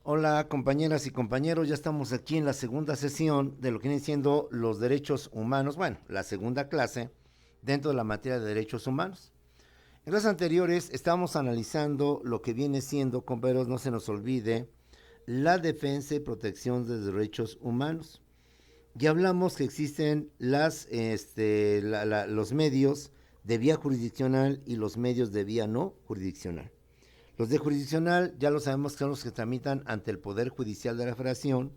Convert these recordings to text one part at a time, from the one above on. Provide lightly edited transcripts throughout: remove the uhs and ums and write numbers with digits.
Hola compañeras y compañeros, ya estamos aquí en la segunda sesión de lo que vienen siendo los derechos humanos, bueno, la segunda clase dentro de la materia de derechos humanos. En las anteriores estábamos analizando lo que viene siendo, compañeros, no se nos olvide, la defensa y protección de derechos humanos. Ya hablamos que existen los medios de vía jurisdiccional y los medios de vía no jurisdiccional. Los de jurisdiccional ya lo sabemos que son los que tramitan ante el Poder Judicial de la Federación,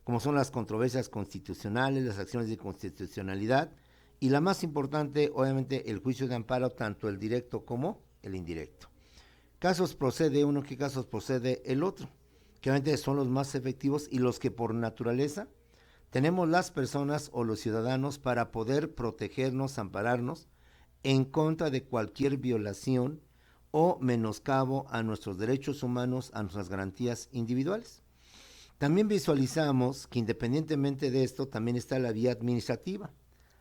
como son las controversias constitucionales, las acciones de constitucionalidad y la más importante, obviamente, el juicio de amparo, tanto el directo como el indirecto. Casos procede uno, ¿qué casos procede el otro? Que obviamente son los más efectivos y los que por naturaleza tenemos las personas o los ciudadanos para poder protegernos, ampararnos en contra de cualquier violación o menoscabo a nuestros derechos humanos, a nuestras garantías individuales. También visualizamos que independientemente de esto también está la vía administrativa,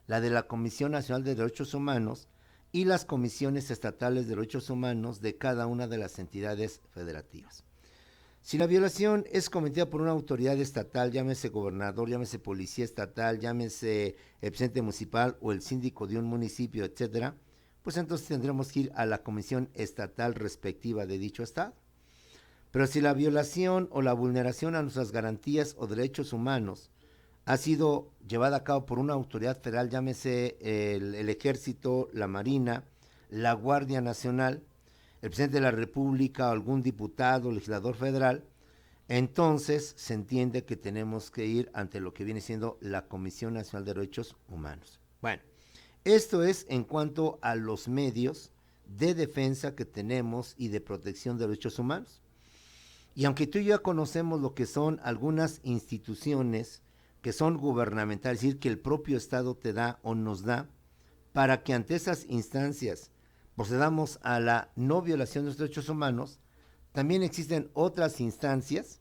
la de la Comisión Nacional de Derechos Humanos y las comisiones estatales de derechos humanos de cada una de las entidades federativas. Si la violación es cometida por una autoridad estatal, llámese gobernador, llámese policía estatal, llámese el presidente municipal o el síndico de un municipio, etcétera, pues entonces tendremos que ir a la comisión estatal respectiva de dicho estado. Pero si la violación o la vulneración a nuestras garantías o derechos humanos ha sido llevada a cabo por una autoridad federal, llámese el Ejército, la Marina, la Guardia Nacional, el presidente de la República o algún diputado, legislador federal, entonces se entiende que tenemos que ir ante lo que viene siendo la Comisión Nacional de Derechos Humanos. Bueno, esto es en cuanto a los medios de defensa que tenemos y de protección de derechos humanos. Y aunque tú y yo ya conocemos lo que son algunas instituciones que son gubernamentales, es decir, que el propio Estado te da o nos da, para que ante esas instancias procedamos a la no violación de los derechos humanos, también existen otras instancias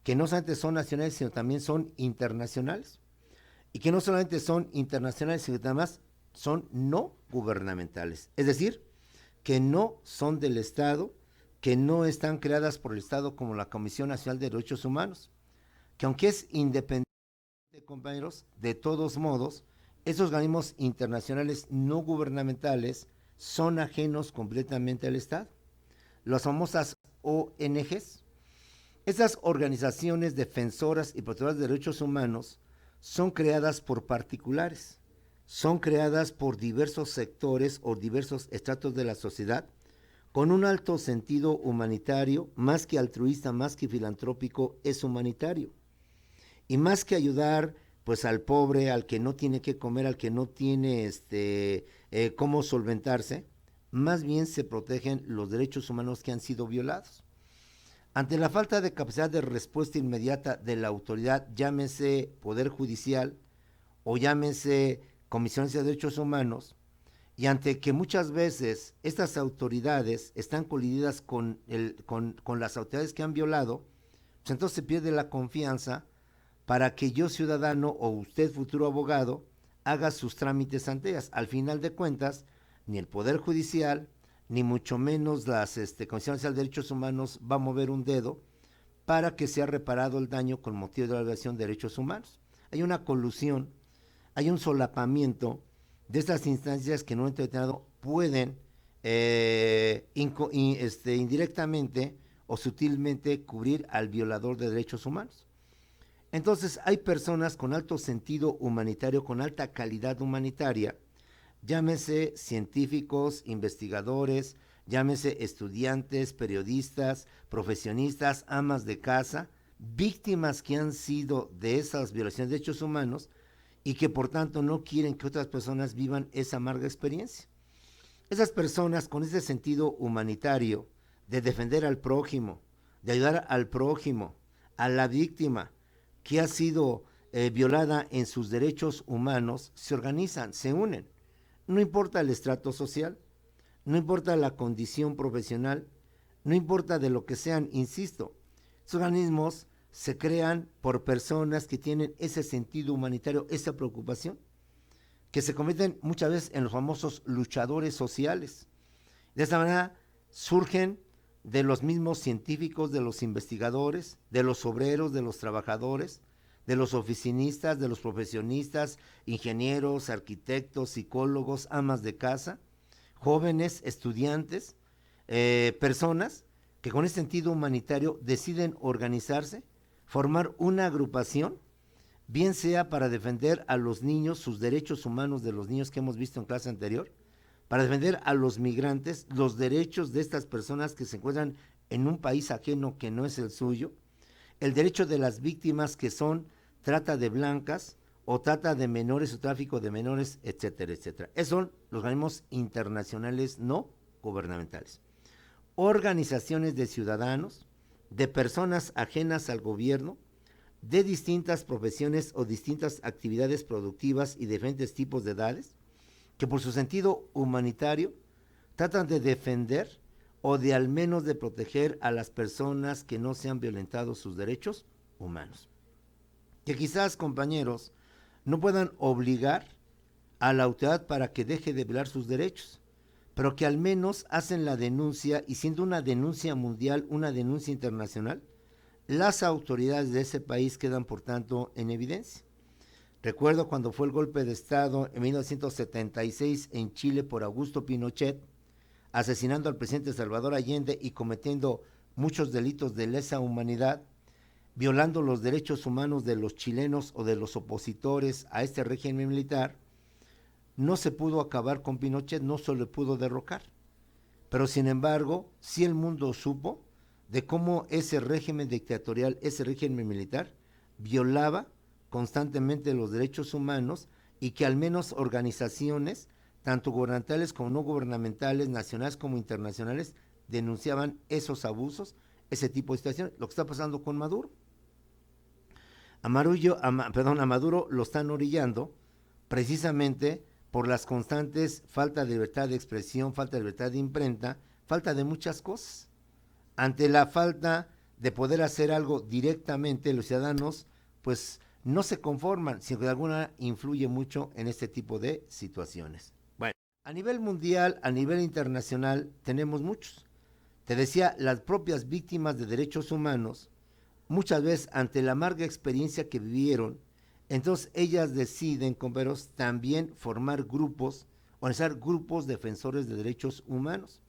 que no solamente son nacionales, sino también son internacionales. Y que no solamente son internacionales, sino que además son no gubernamentales. Es decir, que no son del Estado, que no están creadas por el Estado como la Comisión Nacional de Derechos Humanos, que aunque es independiente, compañeros, de todos modos, esos organismos internacionales no gubernamentales son ajenos completamente al Estado. Las famosas ONGs, esas organizaciones defensoras y protectoras de derechos humanos son creadas por particulares, son creadas por diversos sectores o diversos estratos de la sociedad con un alto sentido humanitario, más que altruista, más que filantrópico, es humanitario. Y más que ayudar pues al pobre, al que no tiene que comer, al que no tiene cómo solventarse, más bien se protegen los derechos humanos que han sido violados. Ante la falta de capacidad de respuesta inmediata de la autoridad, llámese Poder Judicial o llámese Comisiones de Derechos Humanos, y ante que muchas veces estas autoridades están colididas con las autoridades que han violado, pues entonces se pierde la confianza para que yo, ciudadano, o usted, futuro abogado, haga sus trámites ante ellas. Al final de cuentas, ni el Poder Judicial, ni mucho menos las Comisiones de Derechos Humanos va a mover un dedo para que sea reparado el daño con motivo de la violación de derechos humanos. Hay una colusión, hay un solapamiento de estas instancias que en un momento determinado pueden indirectamente o sutilmente cubrir al violador de derechos humanos. Entonces hay personas con alto sentido humanitario, con alta calidad humanitaria, llámese científicos, investigadores, llámese estudiantes, periodistas, profesionistas, amas de casa, víctimas que han sido de esas violaciones de derechos humanos y que por tanto no quieren que otras personas vivan esa amarga experiencia. Esas personas con ese sentido humanitario de defender al prójimo, de ayudar al prójimo, a la víctima que ha sido violada en sus derechos humanos, se organizan, se unen. No importa el estrato social, no importa la condición profesional, no importa de lo que sean, insisto, estos organismos se crean por personas que tienen ese sentido humanitario, esa preocupación, que se convierten muchas veces en los famosos luchadores sociales. De esta manera surgen de los mismos científicos, de los investigadores, de los obreros, de los trabajadores, de los oficinistas, de los profesionistas, ingenieros, arquitectos, psicólogos, amas de casa, jóvenes, estudiantes, personas que con ese sentido humanitario deciden organizarse, formar una agrupación, bien sea para defender a los niños, sus derechos humanos de los niños que hemos visto en clase anterior, para defender a los migrantes, los derechos de estas personas que se encuentran en un país ajeno que no es el suyo, el derecho de las víctimas que son trata de blancas o trata de menores o tráfico de menores, etcétera, etcétera. Esos son los organismos internacionales no gubernamentales. Organizaciones de ciudadanos, de personas ajenas al gobierno, de distintas profesiones o distintas actividades productivas y diferentes tipos de edades, que por su sentido humanitario tratan de defender o de al menos de proteger a las personas que no se han violentado sus derechos humanos. Que quizás, compañeros, no puedan obligar a la autoridad para que deje de violar sus derechos, pero que al menos hacen la denuncia, y siendo una denuncia mundial, una denuncia internacional, las autoridades de ese país quedan, por tanto, en evidencia. Recuerdo cuando fue el golpe de Estado en 1976 en Chile por Augusto Pinochet, asesinando al presidente Salvador Allende y cometiendo muchos delitos de lesa humanidad, violando los derechos humanos de los chilenos o de los opositores a este régimen militar. No se pudo acabar con Pinochet, no se le pudo derrocar. Pero sin embargo, sí el mundo supo de cómo ese régimen dictatorial, ese régimen militar, violaba constantemente los derechos humanos y que al menos organizaciones, tanto gubernamentales como no gubernamentales, nacionales como internacionales, denunciaban esos abusos, ese tipo de situaciones. Lo que está pasando con Maduro. A Maduro lo están orillando precisamente por las constantes falta de libertad de expresión, falta de libertad de imprenta, falta de muchas cosas. Ante la falta de poder hacer algo directamente, los ciudadanos pues no se conforman, sino que de alguna manera influye mucho en este tipo de situaciones. Bueno, a nivel mundial, a nivel internacional, tenemos muchos. Te decía, las propias víctimas de derechos humanos, muchas veces ante la amarga experiencia que vivieron, entonces ellas deciden, compañeros, también formar grupos, organizar grupos defensores de derechos humanos,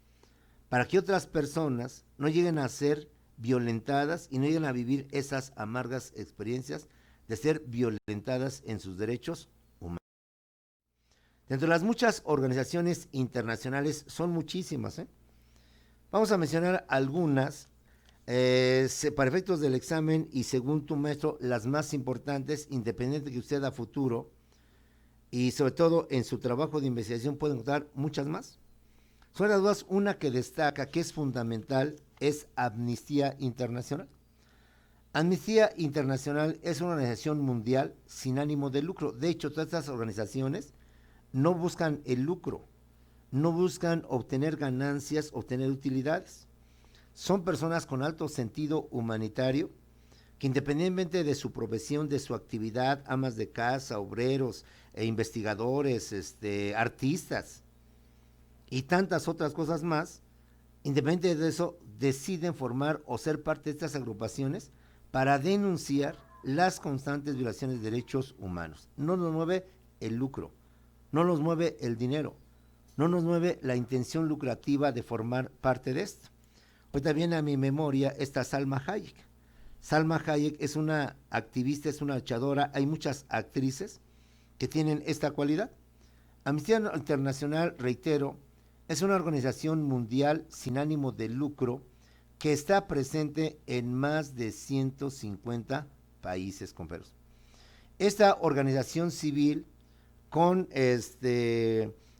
para que otras personas no lleguen a ser violentadas y no lleguen a vivir esas amargas experiencias de ser violentadas en sus derechos humanos. Dentro de las muchas organizaciones internacionales, son muchísimas, vamos a mencionar algunas, para efectos del examen y según tu maestro, las más importantes, independiente de que usted a futuro y sobre todo en su trabajo de investigación puede encontrar muchas más. Son las dudas, una que destaca, que es fundamental, es Amnistía Internacional. Amnistía Internacional es una organización mundial sin ánimo de lucro. De hecho, todas estas organizaciones no buscan el lucro, no buscan obtener ganancias, obtener utilidades. Son personas con alto sentido humanitario que independientemente de su profesión, de su actividad, amas de casa, obreros, investigadores, artistas y tantas otras cosas más, independientemente de eso, deciden formar o ser parte de estas agrupaciones para denunciar las constantes violaciones de derechos humanos. No nos mueve el lucro, no nos mueve el dinero, no nos mueve la intención lucrativa de formar parte de esto. Ahorita viene a mi memoria esta Salma Hayek. Salma Hayek es una activista, es una luchadora, hay muchas actrices que tienen esta cualidad. Amnistía Internacional, reitero, es una organización mundial sin ánimo de lucro que está presente en más de 150 países, compañeros. Esta organización civil con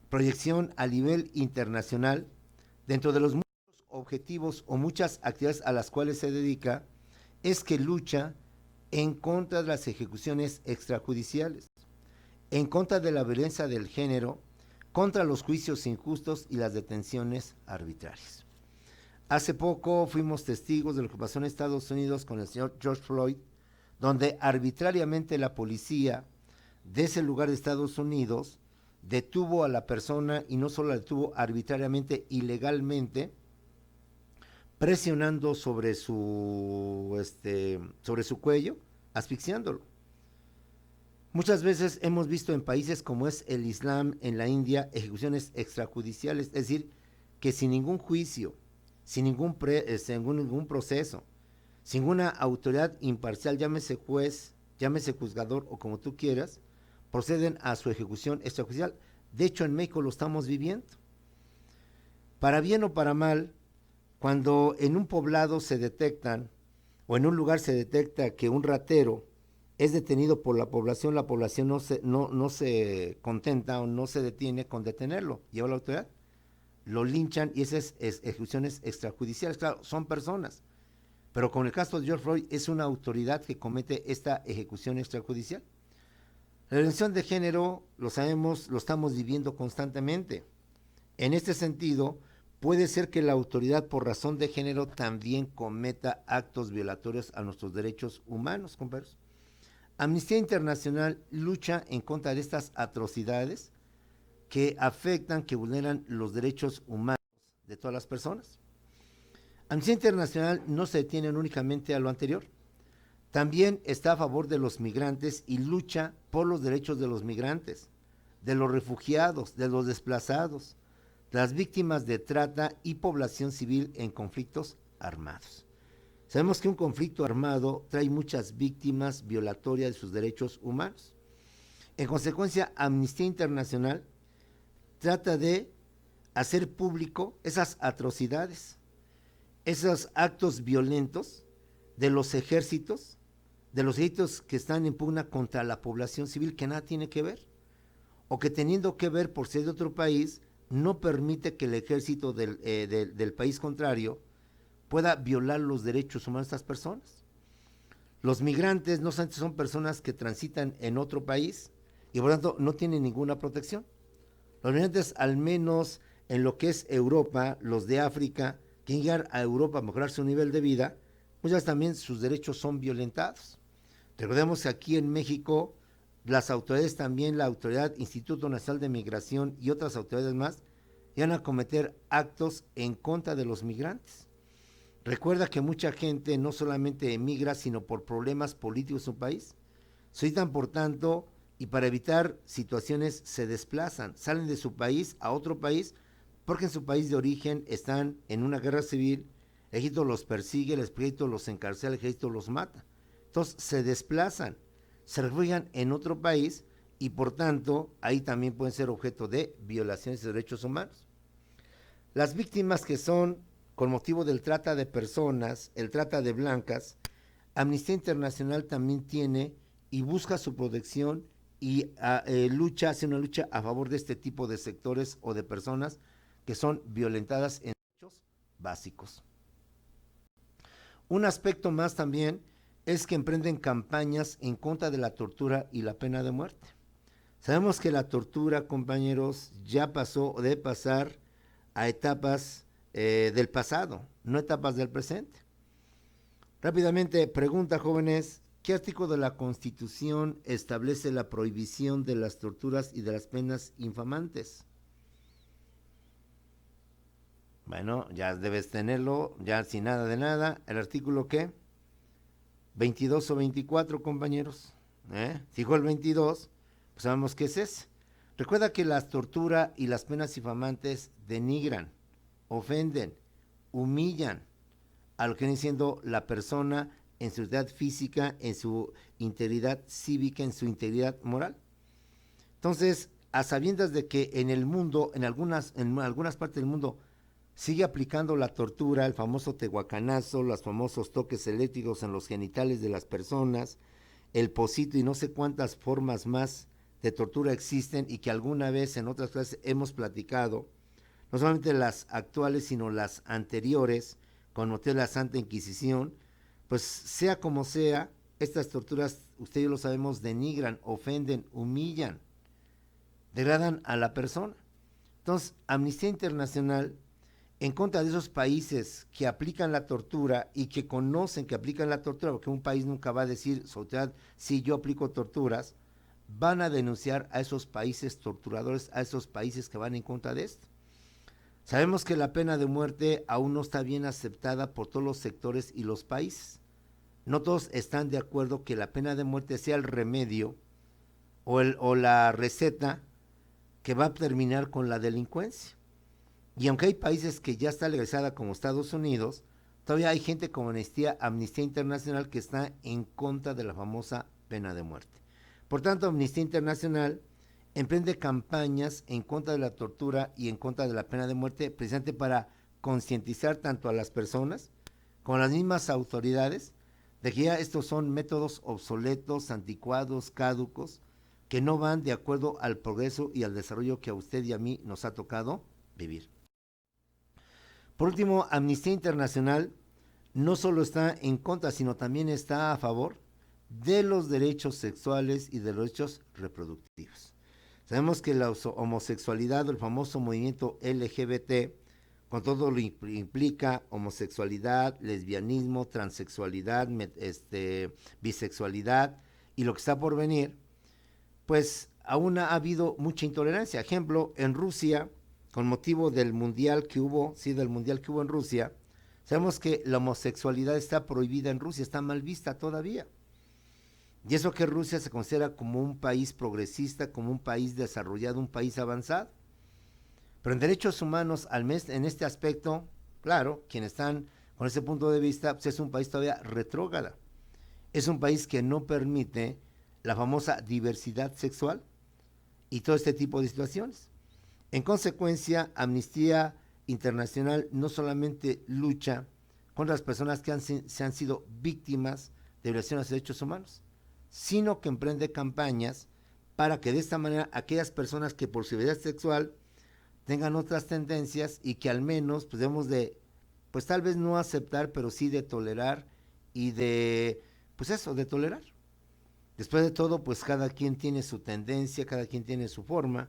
proyección a nivel internacional, dentro de los muchos objetivos o muchas actividades a las cuales se dedica, es que lucha en contra de las ejecuciones extrajudiciales, en contra de la violencia del género, contra los juicios injustos y las detenciones arbitrarias. Hace poco fuimos testigos de lo que pasó en Estados Unidos con el señor George Floyd, donde arbitrariamente la policía de ese lugar de Estados Unidos detuvo a la persona, y no solo la detuvo arbitrariamente, ilegalmente, presionando sobre su cuello, asfixiándolo. Muchas veces hemos visto en países como es el Islam, en la India, ejecuciones extrajudiciales, es decir, que sin ningún juicio, sin ningún proceso, sin una autoridad imparcial, llámese juez, llámese juzgador o como tú quieras, proceden a su ejecución extrajudicial. De hecho, en México lo estamos viviendo. Para bien o para mal, cuando en un poblado se detectan, o en un lugar se detecta que un ratero es detenido por la población no se contenta o no se detiene con detenerlo, lleva a la autoridad, lo linchan y esas ejecuciones extrajudiciales, claro, son personas. Pero con el caso de George Floyd es una autoridad que comete esta ejecución extrajudicial. La violencia de género, lo sabemos, lo estamos viviendo constantemente. En este sentido, puede ser que la autoridad por razón de género también cometa actos violatorios a nuestros derechos humanos, compañeros. Amnistía Internacional lucha en contra de estas atrocidades que afectan, que vulneran los derechos humanos de todas las personas. Amnistía Internacional no se detiene únicamente a lo anterior, también está a favor de los migrantes y lucha por los derechos de los migrantes, de los refugiados, de los desplazados, de las víctimas de trata y población civil en conflictos armados. Sabemos que un conflicto armado trae muchas víctimas violatorias de sus derechos humanos. En consecuencia, Amnistía Internacional trata de hacer público esas atrocidades, esos actos violentos de los ejércitos que están en pugna contra la población civil, que nada tiene que ver, o que teniendo que ver por ser de otro país, no permite que el ejército del país contrario pueda violar los derechos humanos de estas personas. Los migrantes no solamente son personas que transitan en otro país y por tanto no tienen ninguna protección. Los migrantes, al menos en lo que es Europa, los de África, que llegan a Europa a mejorar su nivel de vida, muchas también sus derechos son violentados. Recordemos que aquí en México, las autoridades también, la autoridad Instituto Nacional de Migración y otras autoridades más, van a cometer actos en contra de los migrantes. Recuerda que mucha gente no solamente emigra, sino por problemas políticos en su país. Solicitan, por tanto, y para evitar situaciones se desplazan, salen de su país a otro país, porque en su país de origen están en una guerra civil, el ejército los persigue, el ejército los encarcela, el ejército los mata. Entonces se desplazan, se refugian en otro país y por tanto ahí también pueden ser objeto de violaciones de derechos humanos. Las víctimas que son con motivo del trata de personas, el trata de blancas, Amnistía Internacional también tiene y busca su protección y hace una lucha a favor de este tipo de sectores o de personas que son violentadas en derechos básicos. Un aspecto más también es que emprenden campañas en contra de la tortura y la pena de muerte. Sabemos que la tortura, compañeros, ya pasó o debe pasar a etapas del pasado, no etapas del presente. Rápidamente, pregunta, jóvenes, ¿qué artículo de la Constitución establece la prohibición de las torturas y de las penas infamantes? Bueno, ya debes tenerlo, ya sin nada de nada. ¿El artículo qué? 22 o 24, compañeros. Si dijo el 22, pues sabemos qué es ese. Recuerda que la tortura y las penas infamantes denigran, ofenden, humillan a lo que viene siendo la persona en su integridad física, en su integridad cívica, en su integridad moral. Entonces, a sabiendas de que en el mundo, en algunas partes del mundo, sigue aplicando la tortura, el famoso tehuacanazo, los famosos toques eléctricos en los genitales de las personas, el pocito y no sé cuántas formas más de tortura existen y que alguna vez en otras clases hemos platicado, no solamente las actuales, sino las anteriores, con motivo de la Santa Inquisición, pues sea como sea, estas torturas, ustedes lo sabemos, denigran, ofenden, humillan, degradan a la persona. Entonces, Amnistía Internacional, en contra de esos países que aplican la tortura y que conocen que aplican la tortura, porque un país nunca va a decir, su autoridad, sí, yo aplico torturas, van a denunciar a esos países torturadores, a esos países que van en contra de esto. Sabemos que la pena de muerte aún no está bien aceptada por todos los sectores y los países. No todos están de acuerdo que la pena de muerte sea el remedio o la receta que va a terminar con la delincuencia. Y aunque hay países que ya está legalizada como Estados Unidos, todavía hay gente como Amnistía Internacional que está en contra de la famosa pena de muerte. Por tanto, Amnistía Internacional emprende campañas en contra de la tortura y en contra de la pena de muerte, precisamente para concientizar tanto a las personas como a las mismas autoridades de que ya estos son métodos obsoletos, anticuados, caducos, que no van de acuerdo al progreso y al desarrollo que a usted y a mí nos ha tocado vivir. Por último, Amnistía Internacional no solo está en contra, sino también está a favor de los derechos sexuales y de los derechos reproductivos. Sabemos que la homosexualidad o el famoso movimiento LGBT, con todo lo implica homosexualidad, lesbianismo, transexualidad, bisexualidad y lo que está por venir, pues aún ha habido mucha intolerancia. Ejemplo, en Rusia, con motivo del mundial que hubo, en Rusia, sabemos que la homosexualidad está prohibida en Rusia, está mal vista todavía. Y eso que Rusia se considera como un país progresista, como un país desarrollado, un país avanzado. Pero en derechos humanos, en este aspecto, claro, quienes están con ese punto de vista, pues es un país todavía retrógrado. Es un país que no permite la famosa diversidad sexual y todo este tipo de situaciones. En consecuencia, Amnistía Internacional no solamente lucha contra las personas que se han sido víctimas de violaciones de derechos humanos, sino que emprende campañas para que de esta manera aquellas personas que por su vida sexual tengan otras tendencias y que al menos pues debemos de, pues tal vez no aceptar, pero sí de tolerar y de, pues eso, de tolerar. Después de todo, pues cada quien tiene su tendencia, cada quien tiene su forma,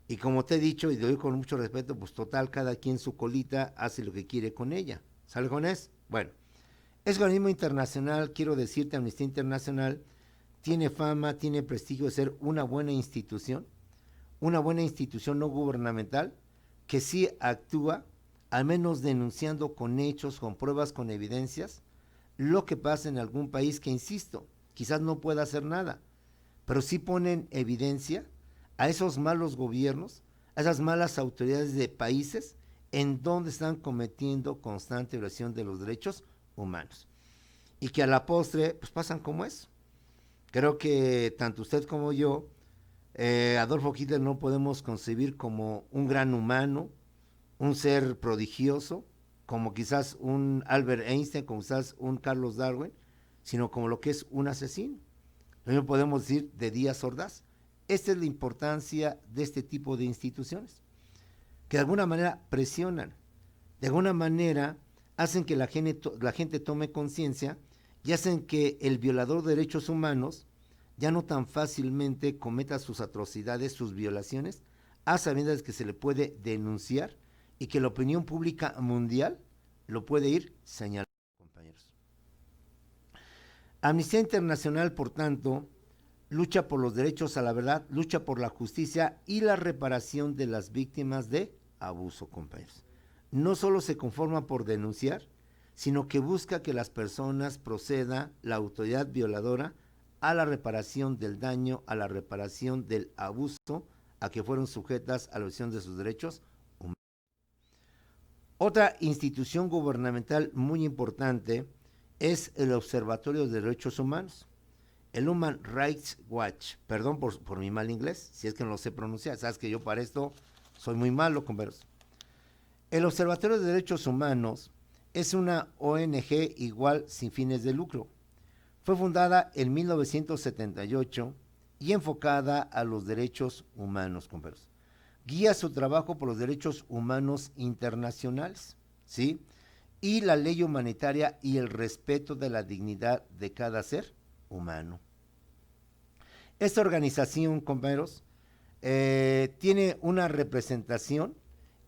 y como te he dicho y te doy con mucho respeto, pues total, cada quien su colita hace lo que quiere con ella. ¿Sale con eso? Bueno, es organismo internacional, quiero decirte, Amnistía Internacional tiene fama, tiene prestigio de ser una buena institución no gubernamental que sí actúa, al menos denunciando con hechos, con pruebas, con evidencias, lo que pasa en algún país que, insisto, quizás no pueda hacer nada, pero sí pone en evidencia a esos malos gobiernos, a esas malas autoridades de países en donde están cometiendo constante violación de los derechos humanos. Y que a la postre, pues pasan como eso. Creo que tanto usted como yo, Adolfo Hitler no podemos concebir como un gran humano, un ser prodigioso, como quizás un Albert Einstein, como quizás un Carlos Darwin, sino como lo que es un asesino. Lo mismo podemos decir de Díaz Ordaz. Esta es la importancia de este tipo de instituciones, que de alguna manera presionan, de alguna manera hacen que la gente tome conciencia y hacen que el violador de derechos humanos ya no tan fácilmente cometa sus atrocidades, sus violaciones, a sabiendas que se le puede denunciar y que la opinión pública mundial lo puede ir señalando, compañeros. Amnistía Internacional, por tanto, lucha por los derechos a la verdad, lucha por la justicia y la reparación de las víctimas de abuso, compañeros. No solo se conforma por denunciar, sino que busca que las personas proceda la autoridad violadora a la reparación del daño, a la reparación del abuso a que fueron sujetas a la violación de sus derechos humanos. Otra institución gubernamental muy importante es el Observatorio de Derechos Humanos, el Human Rights Watch. Perdón por mi mal inglés, si es que no lo sé pronunciar, sabes que yo para esto soy muy malo, compañeros. El Observatorio de Derechos Humanos es una ONG igual sin fines de lucro. Fue fundada en 1978 y enfocada a los derechos humanos, compañeros. Guía su trabajo por los derechos humanos internacionales, ¿sí? Y la ley humanitaria y el respeto de la dignidad de cada ser humano. Esta organización, compañeros, tiene una representación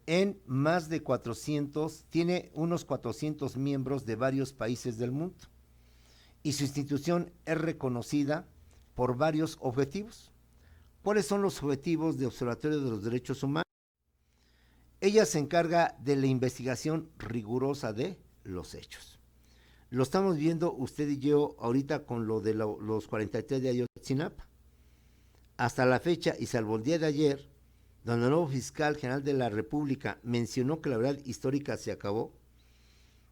en más de 400, tiene unos 400 miembros de varios países del mundo. Y su institución es reconocida por varios objetivos. ¿Cuáles son los objetivos de Observatorio de los Derechos Humanos? Ella se encarga de la investigación rigurosa de los hechos. Lo estamos viendo usted y yo ahorita con lo de los 43 de Ayotzinapa. Hasta la fecha, y salvo el día de ayer, donde el nuevo fiscal general de la República mencionó que la verdad histórica se acabó,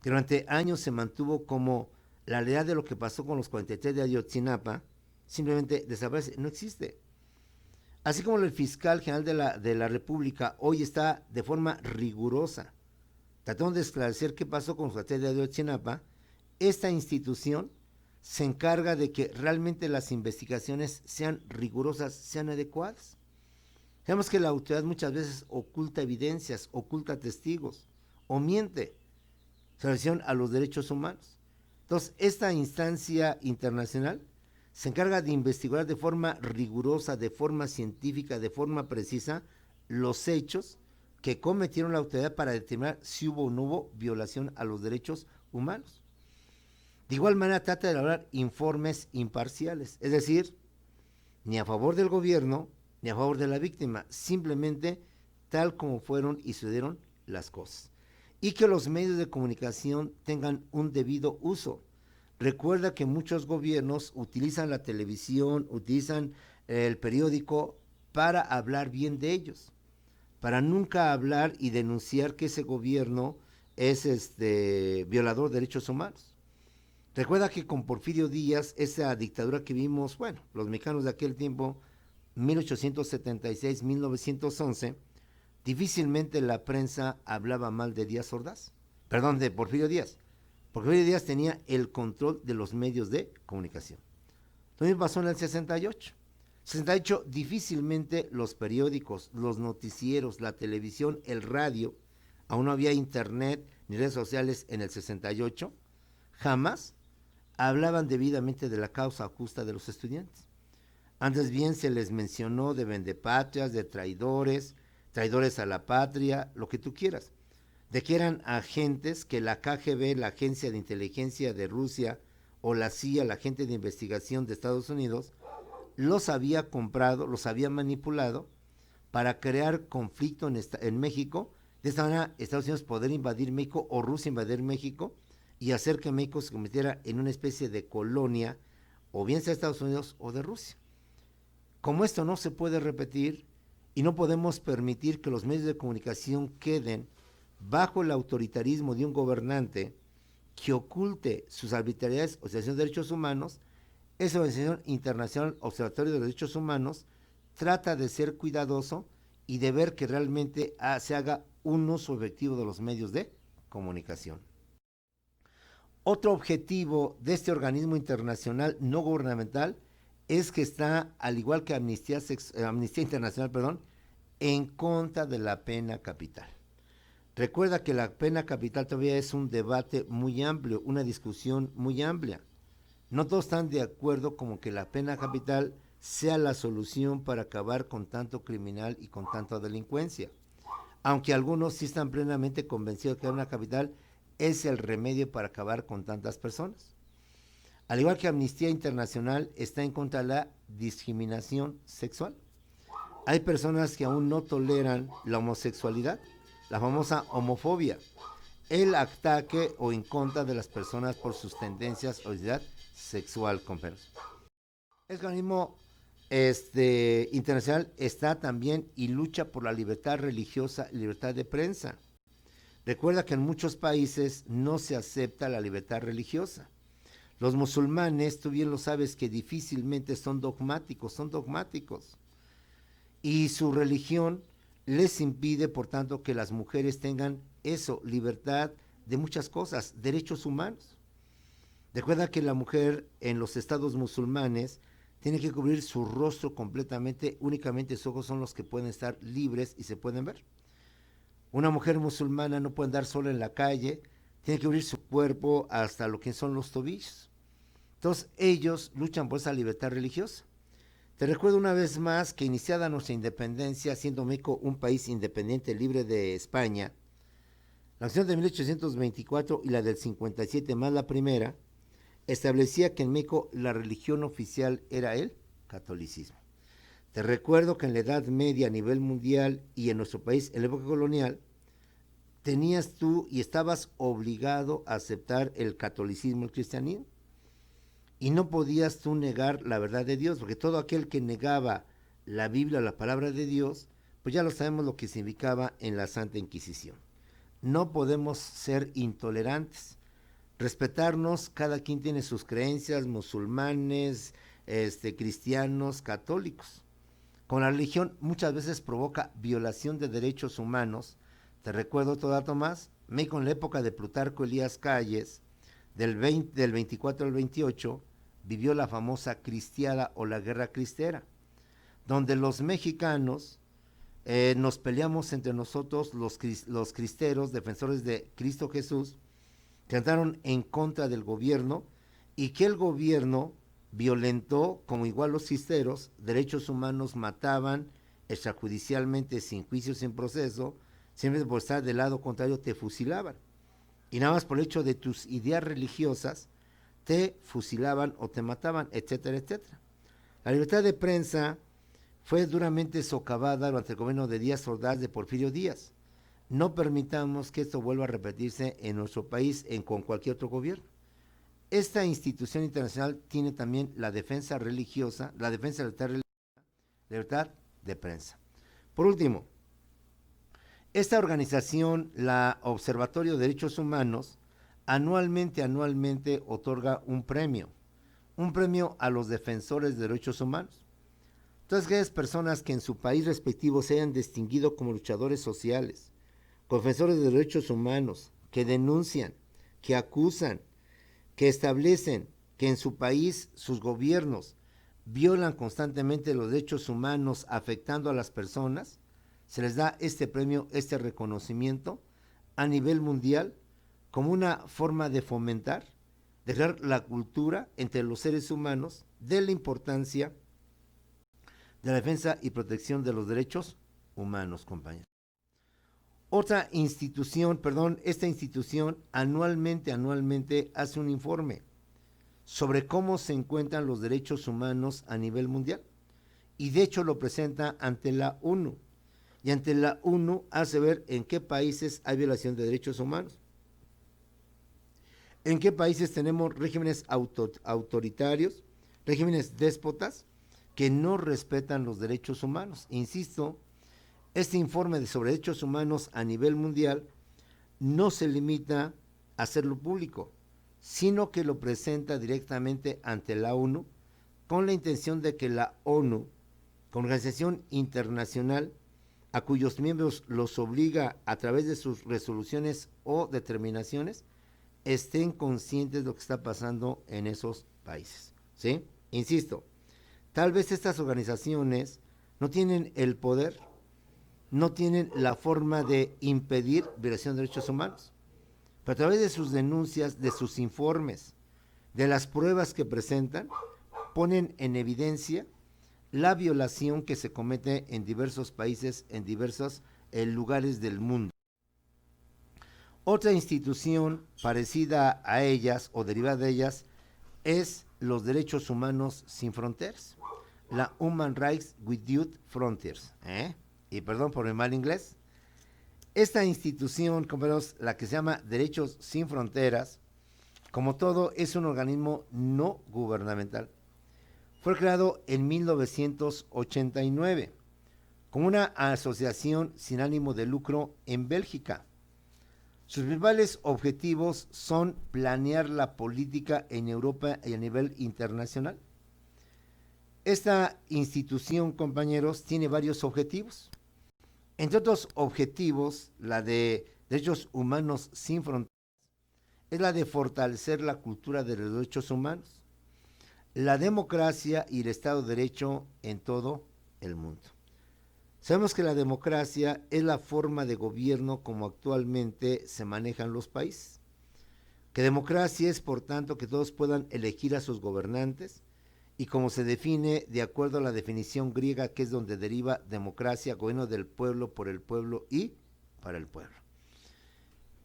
que durante años se mantuvo como la realidad de lo que pasó con los 43 de Ayotzinapa, simplemente desaparece, no existe. Así como el fiscal general de la República hoy está de forma rigurosa tratando de esclarecer qué pasó con los 43 de Ayotzinapa, esta institución se encarga de que realmente las investigaciones sean rigurosas, sean adecuadas. Sabemos que la autoridad muchas veces oculta evidencias, oculta testigos o miente en relación a los derechos humanos. Entonces, esta instancia internacional se encarga de investigar de forma rigurosa, de forma científica, de forma precisa los hechos que cometieron la autoridad para determinar si hubo o no hubo violación a los derechos humanos. De igual manera trata de elaborar informes imparciales, es decir, ni a favor del gobierno ni a favor de la víctima, simplemente tal como fueron y sucedieron las cosas. Y que los medios de comunicación tengan un debido uso. Recuerda que muchos gobiernos utilizan la televisión, utilizan el periódico para hablar bien de ellos, para nunca hablar y denunciar que ese gobierno es violador de derechos humanos. Recuerda que con Porfirio Díaz, esa dictadura que vimos, bueno, los mexicanos de aquel tiempo, 1876-1911, difícilmente la prensa hablaba mal de Díaz Ordaz, perdón, de Porfirio Díaz. Porfirio Díaz tenía el control de los medios de comunicación. Lo mismo pasó en el 68. 68 difícilmente los periódicos, los noticieros, la televisión, el radio, aún no había internet ni redes sociales en el 68, jamás hablaban debidamente de la causa justa de los estudiantes. Antes bien se les mencionó de vendepatrias, de traidores, traidores a la patria, lo que tú quieras, de que eran agentes que la KGB, la Agencia de Inteligencia de Rusia, o la CIA, la Agente de Investigación de Estados Unidos, los había comprado, los había manipulado para crear conflicto en México. De esta manera Estados Unidos poder invadir México o Rusia invadir México y hacer que México se convirtiera en una especie de colonia, o bien sea de Estados Unidos o de Rusia. Como esto no se puede repetir y no podemos permitir que los medios de comunicación queden bajo el autoritarismo de un gobernante que oculte sus arbitrariedades o violaciones de derechos humanos, esa Organización Internacional Observatorio de los Derechos Humanos trata de ser cuidadoso y de ver que realmente se haga un uso efectivo de los medios de comunicación. Otro objetivo de este organismo internacional no gubernamental es que está, al igual que Amnistía Internacional, en contra de la pena capital. Recuerda que la pena capital todavía es un debate muy amplio, una discusión muy amplia. No todos están de acuerdo como que la pena capital sea la solución para acabar con tanto criminal y con tanta delincuencia. Aunque algunos sí están plenamente convencidos que la pena capital es el remedio para acabar con tantas personas. Al igual que Amnistía Internacional está en contra de la discriminación sexual. Hay personas que aún no toleran la homosexualidad, la famosa homofobia, el ataque o en contra de las personas por sus tendencias o identidad sexual. El organismo internacional está también y lucha por la libertad religiosa y libertad de prensa. Recuerda que en muchos países no se acepta la libertad religiosa. Los musulmanes, tú bien lo sabes, que difícilmente son dogmáticos. Y su religión les impide, por tanto, que las mujeres tengan libertad de muchas cosas, derechos humanos. Recuerda que la mujer en los estados musulmanes tiene que cubrir su rostro completamente, únicamente sus ojos son los que pueden estar libres y se pueden ver. Una mujer musulmana no puede andar sola en la calle, tiene que cubrir su cuerpo hasta lo que son los tobillos. Entonces ellos luchan por esa libertad religiosa. Te recuerdo una vez más que iniciada nuestra independencia, siendo México un país independiente libre de España, la Constitución de 1824 y la del 57 más la primera, establecía que en México la religión oficial era el catolicismo. Te recuerdo que en la Edad Media a nivel mundial y en nuestro país en la época colonial, tenías tú y estabas obligado a aceptar el catolicismo, el cristianismo. Y no podías tú negar la verdad de Dios, porque todo aquel que negaba la Biblia, la palabra de Dios, pues ya lo sabemos lo que significaba en la Santa Inquisición. No podemos ser intolerantes, respetarnos, cada quien tiene sus creencias, musulmanes, cristianos, católicos. Con la religión muchas veces provoca violación de derechos humanos. Te recuerdo otro dato más, México en la época de Plutarco Elías Calles, del 24 al 28, vivió la famosa cristiada o la guerra cristera, donde los mexicanos nos peleamos entre nosotros, los cristeros, defensores de Cristo Jesús, que andaron en contra del gobierno y que el gobierno violentó, como igual los cristeros, derechos humanos, mataban extrajudicialmente, sin juicio, sin proceso, siempre por estar del lado contrario te fusilaban. Y nada más por el hecho de tus ideas religiosas, te fusilaban o te mataban, etcétera, etcétera. La libertad de prensa fue duramente socavada durante el gobierno de Díaz Ordaz, de Porfirio Díaz. No permitamos que esto vuelva a repetirse en nuestro país con cualquier otro gobierno. Esta institución internacional tiene también la defensa religiosa, la defensa de la libertad de prensa. Por último, esta organización, la Observatorio de Derechos Humanos, anualmente otorga un premio a los defensores de derechos humanos. Todas aquellas personas que en su país respectivo se hayan distinguido como luchadores sociales, defensores de derechos humanos, que denuncian, que acusan, que establecen que en su país sus gobiernos violan constantemente los derechos humanos afectando a las personas, se les da este premio, este reconocimiento a nivel mundial como una forma de fomentar, de crear la cultura entre los seres humanos de la importancia de la defensa y protección de los derechos humanos, compañeros. Otra institución, esta institución anualmente hace un informe sobre cómo se encuentran los derechos humanos a nivel mundial. Y de hecho lo presenta ante la ONU. Y ante la ONU hace ver en qué países hay violación de derechos humanos. En qué países tenemos regímenes autoritarios, regímenes déspotas, que no respetan los derechos humanos. Insisto, este informe sobre derechos humanos a nivel mundial no se limita a hacerlo público, sino que lo presenta directamente ante la ONU con la intención de que la ONU, como organización internacional a cuyos miembros los obliga a través de sus resoluciones o determinaciones, estén conscientes de lo que está pasando en esos países, ¿sí? Insisto, tal vez estas organizaciones no tienen el poder, no tienen la forma de impedir violación de derechos humanos, pero a través de sus denuncias, de sus informes, de las pruebas que presentan, ponen en evidencia la violación que se comete en diversos países, en diversos lugares del mundo. Otra institución parecida a ellas o derivada de ellas es los Derechos Humanos Sin Fronteras, la Human Rights Without Frontiers, y perdón por el mal inglés. Esta institución, compañeros, la que se llama Derechos Sin Fronteras, como todo, es un organismo no gubernamental. Fue creado en 1989 como una asociación sin ánimo de lucro en Bélgica. Sus principales objetivos son planear la política en Europa y a nivel internacional. Esta institución, compañeros, tiene varios objetivos. Entre otros objetivos, la de Derechos Humanos Sin Fronteras es la de fortalecer la cultura de los derechos humanos, la democracia y el Estado de Derecho en todo el mundo. Sabemos que la democracia es la forma de gobierno como actualmente se manejan los países. Que democracia es, por tanto, que todos puedan elegir a sus gobernantes y como se define de acuerdo a la definición griega, que es donde deriva democracia, gobierno del pueblo, por el pueblo y para el pueblo.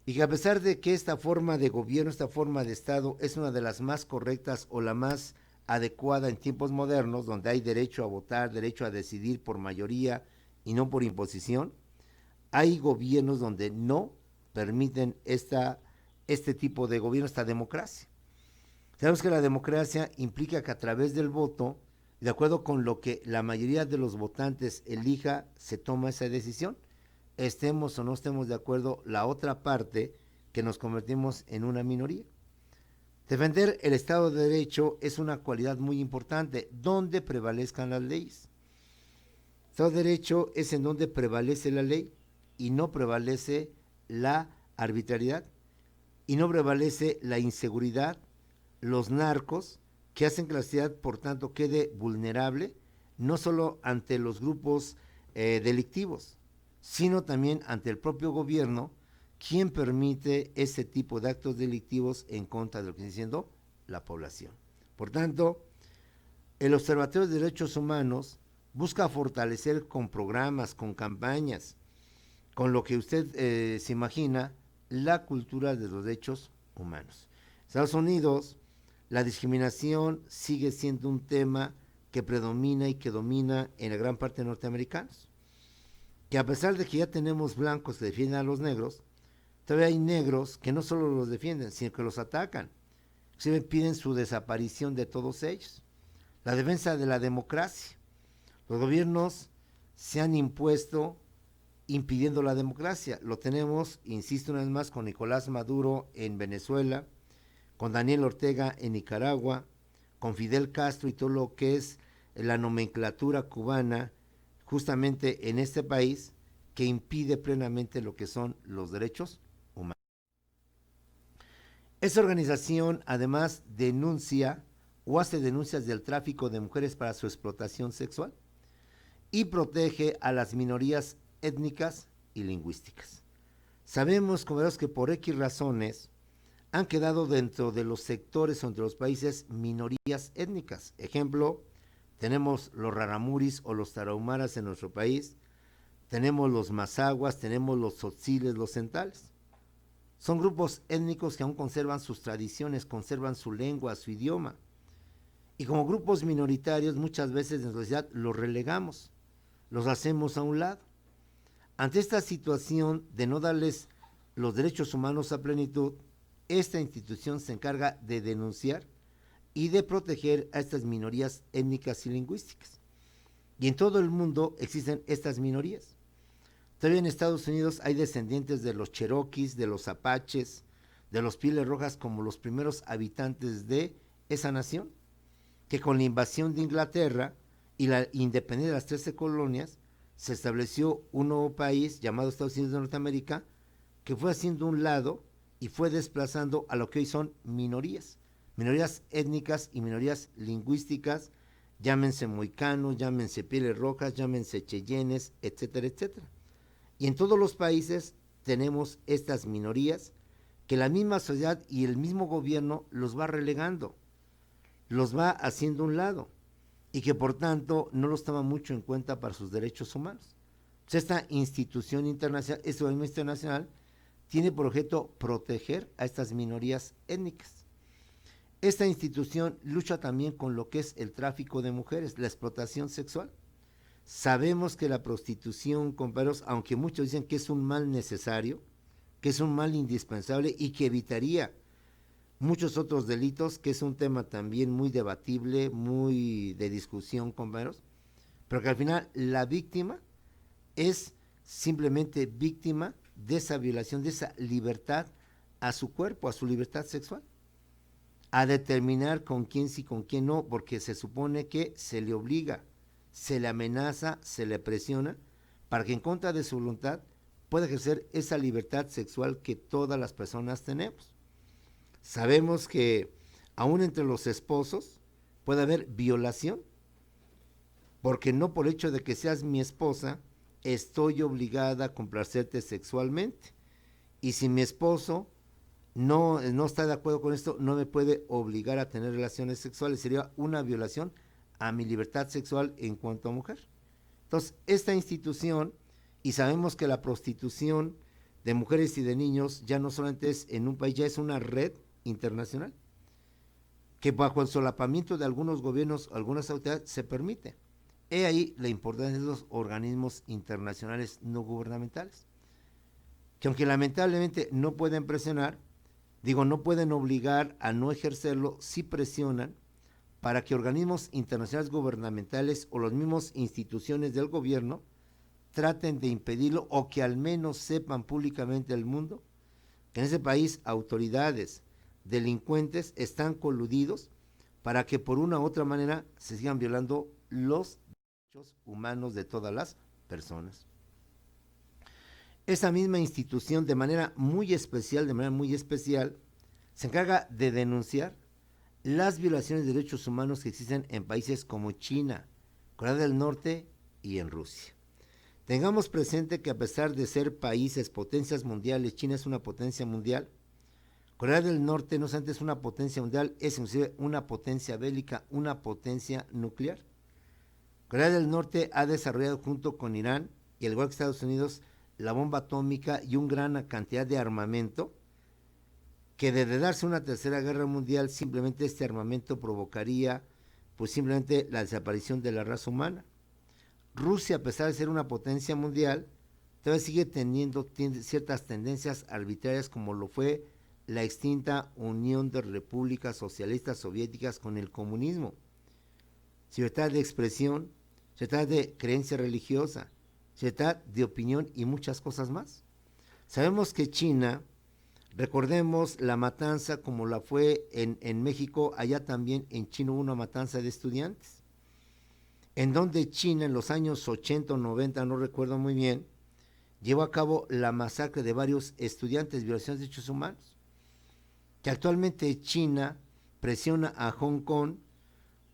Y que a pesar de que esta forma de gobierno, esta forma de Estado es una de las más correctas o la más adecuada en tiempos modernos, donde hay derecho a votar, derecho a decidir por mayoría y no por imposición, hay gobiernos donde no permiten este tipo de gobierno, esta democracia. Sabemos que la democracia implica que a través del voto, de acuerdo con lo que la mayoría de los votantes elija, se toma esa decisión. Estemos o no estemos de acuerdo, la otra parte, que nos convertimos en una minoría. Defender el Estado de Derecho es una cualidad muy importante, donde prevalezcan las leyes. El Estado de Derecho es en donde prevalece la ley y no prevalece la arbitrariedad y no prevalece la inseguridad, los narcos, que hacen que la sociedad, por tanto, quede vulnerable, no solo ante los grupos delictivos, sino también ante el propio gobierno, quien permite ese tipo de actos delictivos en contra de lo que está diciendo la población. Por tanto, el Observatorio de Derechos Humanos busca fortalecer con programas, con campañas, con lo que usted se imagina, la cultura de los derechos humanos. Estados Unidos, la discriminación sigue siendo un tema que predomina y que domina en la gran parte de norteamericanos. Que a pesar de que ya tenemos blancos que defienden a los negros, todavía hay negros que no solo los defienden, sino que los atacan. Se piden su desaparición de todos ellos. La defensa de la democracia. Los gobiernos se han impuesto impidiendo la democracia. Lo tenemos, insisto una vez más, con Nicolás Maduro en Venezuela, con Daniel Ortega en Nicaragua, con Fidel Castro y todo lo que es la nomenclatura cubana justamente en este país, que impide plenamente lo que son los derechos humanos. Esa organización además denuncia o hace denuncias del tráfico de mujeres para su explotación sexual y protege a las minorías étnicas y lingüísticas. Sabemos, como que por X razones han quedado dentro de los sectores o entre los países minorías étnicas. Ejemplo, tenemos los raramuris o los tarahumaras en nuestro país, tenemos los mazaguas, tenemos los tzotziles, los centales. Son grupos étnicos que aún conservan sus tradiciones, conservan su lengua, su idioma. Y como grupos minoritarios muchas veces en la sociedad los relegamos, los hacemos a un lado. Ante esta situación de no darles los derechos humanos a plenitud, esta institución se encarga de denunciar y de proteger a estas minorías étnicas y lingüísticas. Y en todo el mundo existen estas minorías. Todavía en Estados Unidos hay descendientes de los cherokees, de los apaches, de los pieles rojas como los primeros habitantes de esa nación, que con la invasión de Inglaterra y la independencia de las 13 colonias, se estableció un nuevo país llamado Estados Unidos de Norteamérica, que fue haciendo un lado y fue desplazando a lo que hoy son minorías étnicas y minorías lingüísticas, llámense moicanos, llámense pieles rojas, llámense cheyennes, etcétera, etcétera. Y en todos los países tenemos estas minorías que la misma sociedad y el mismo gobierno los va relegando, los va haciendo a un lado, y que por tanto no los toma mucho en cuenta para sus derechos humanos. Entonces, esta institución internacional, este organismo internacional, tiene por objeto proteger a estas minorías étnicas. Esta institución lucha también con lo que es el tráfico de mujeres, la explotación sexual. Sabemos que la prostitución, compañeros, aunque muchos dicen que es un mal necesario, que es un mal indispensable y que evitaría muchos otros delitos, que es un tema también muy debatible, muy de discusión, compañeros, pero que al final la víctima es simplemente víctima de esa violación, de esa libertad a su cuerpo, a su libertad sexual, a determinar con quién sí, con quién no, porque se supone que se le obliga, se le amenaza, se le presiona, para que en contra de su voluntad pueda ejercer esa libertad sexual que todas las personas tenemos. Sabemos que aún entre los esposos puede haber violación, porque no por el hecho de que seas mi esposa, estoy obligada a complacerte sexualmente. Y si mi esposo no está de acuerdo con esto, no me puede obligar a tener relaciones sexuales. Sería una violación a mi libertad sexual en cuanto a mujer. Entonces, esta institución, y sabemos que la prostitución de mujeres y de niños ya no solamente es en un país, ya es una red internacional, que bajo el solapamiento de algunos gobiernos, algunas autoridades, se permite. He ahí la importancia de los organismos internacionales no gubernamentales. que aunque lamentablemente no pueden presionar, no pueden obligar a no ejercerlo, sí presionan para que organismos internacionales gubernamentales o las mismas instituciones del gobierno traten de impedirlo o que al menos sepan públicamente al mundo que en ese país autoridades, delincuentes están coludidos para que por una u otra manera se sigan violando los derechos humanos de todas las personas. Esa misma institución de manera muy especial, se encarga de denunciar las violaciones de derechos humanos que existen en países como China, Corea del Norte y en Rusia. Tengamos presente que a pesar de ser países, potencias mundiales, China es una potencia mundial, Corea del Norte no solamente es una potencia mundial, es inclusive una potencia bélica, una potencia nuclear. Corea del Norte ha desarrollado junto con Irán, y al igual que Estados Unidos, la bomba atómica y una gran cantidad de armamento, que de darse una tercera guerra mundial, simplemente este armamento provocaría pues simplemente la desaparición de la raza humana. Rusia, a pesar de ser una potencia mundial, todavía sigue teniendo ciertas tendencias arbitrarias, como lo fue la extinta Unión de Repúblicas Socialistas Soviéticas con el comunismo. Libertad de expresión, libertad de creencia religiosa, libertad de opinión y muchas cosas más. Sabemos que China, recordemos la matanza como la fue en México, allá también en China hubo una matanza de estudiantes, en donde China en los años 80 o 90, no recuerdo muy bien, llevó a cabo la masacre de varios estudiantes, violaciones de derechos humanos, que actualmente China presiona a Hong Kong,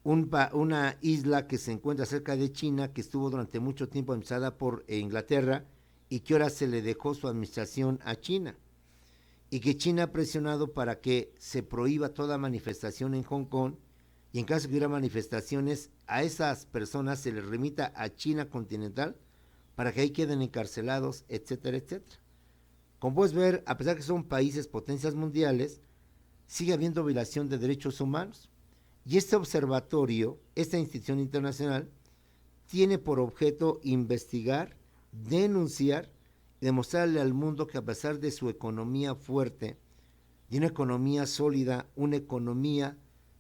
una isla que se encuentra cerca de China, que estuvo durante mucho tiempo administrada por Inglaterra y que ahora se le dejó su administración a China, y que China ha presionado para que se prohíba toda manifestación en Hong Kong, y en caso que hubiera manifestaciones, a esas personas se les remita a China continental para que ahí queden encarcelados, etcétera, etcétera. Como puedes ver, a pesar que son países, potencias mundiales, sigue habiendo violación de derechos humanos. Y este observatorio, esta institución internacional, tiene por objeto investigar, denunciar y demostrarle al mundo que a pesar de su economía fuerte y una economía sólida, una economía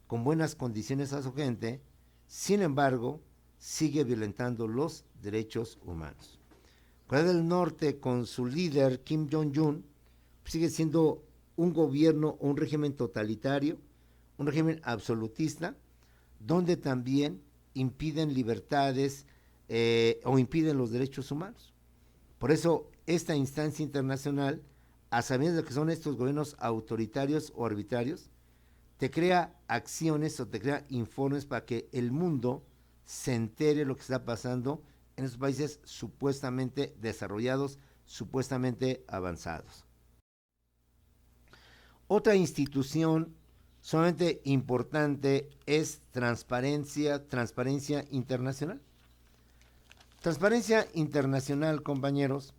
con buenas condiciones a su gente, sin embargo, sigue violentando los derechos humanos. Corea del Norte, con su líder Kim Jong-un, sigue siendo un gobierno o un régimen totalitario, un régimen absolutista, donde también impiden libertades o impiden los derechos humanos. Por eso, esta instancia internacional, a sabiendas de que son estos gobiernos autoritarios o arbitrarios, te crea acciones o te crea informes para que el mundo se entere de lo que está pasando en esos países supuestamente desarrollados, supuestamente avanzados. Otra institución sumamente importante es Transparencia Internacional. Transparencia Internacional, compañeros,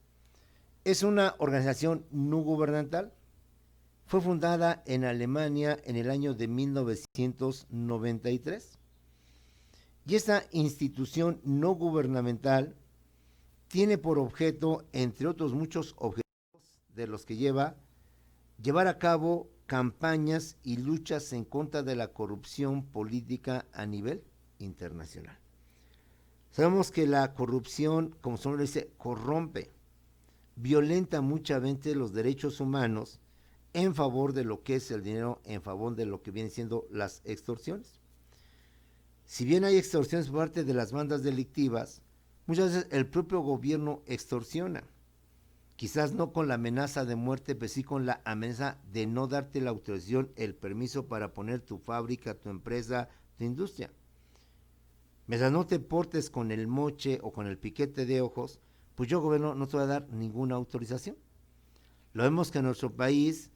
es una organización no gubernamental. Fue fundada en Alemania en el año de 1993. Y esta institución no gubernamental tiene por objeto, entre otros muchos objetivos de los que llevar a cabo campañas y luchas en contra de la corrupción política a nivel internacional. Sabemos que la corrupción, como su nombre dice, corrompe, violenta muchas veces los derechos humanos en favor de lo que es el dinero, en favor de lo que vienen siendo las extorsiones. Si bien hay extorsiones por parte de las bandas delictivas, muchas veces el propio gobierno extorsiona. Quizás no con la amenaza de muerte, pero sí con la amenaza de no darte la autorización, el permiso para poner tu fábrica, tu empresa, tu industria. Mientras no te portes con el moche o con el piquete de ojos, pues yo, gobierno, no te voy a dar ninguna autorización. Lo vemos que en nuestro país,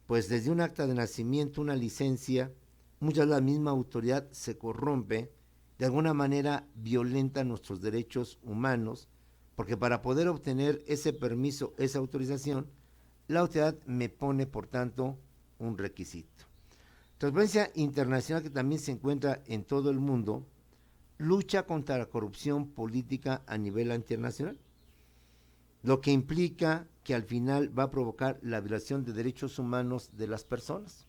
pues desde un acta de nacimiento, una licencia, muchas veces la misma autoridad se corrompe, de alguna manera violenta nuestros derechos humanos, porque para poder obtener ese permiso, esa autorización, la autoridad me pone, por tanto, un requisito. Transparencia Internacional, que también se encuentra en todo el mundo, lucha contra la corrupción política a nivel internacional. lo que implica que al final va a provocar la violación de derechos humanos de las personas,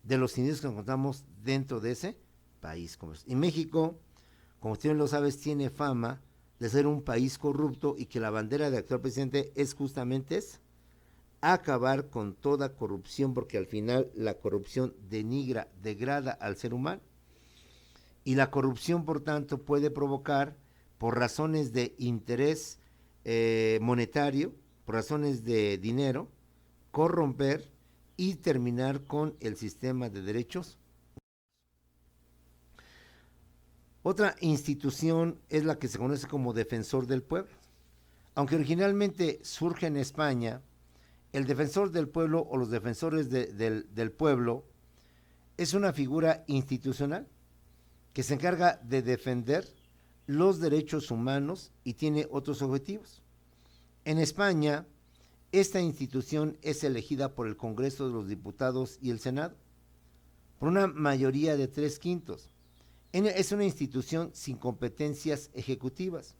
de los individuos que encontramos dentro de ese país. Y México, como ustedes lo sabes, tiene fama de ser un país corrupto y que la bandera del actual presidente es justamente esa, acabar con toda corrupción, porque al final la corrupción denigra, degrada al ser humano, y la corrupción, por tanto, puede provocar, por razones de interés monetario, por razones de dinero, corromper y terminar con el sistema de derechos. Otra institución es la que se conoce como defensor del pueblo. Aunque originalmente surge en España, el defensor del pueblo o los defensores del pueblo es una figura institucional que se encarga de defender los derechos humanos y tiene otros objetivos. En España, esta institución es elegida por el Congreso de los Diputados y el Senado, por una mayoría de 3/5. Es una institución sin competencias ejecutivas,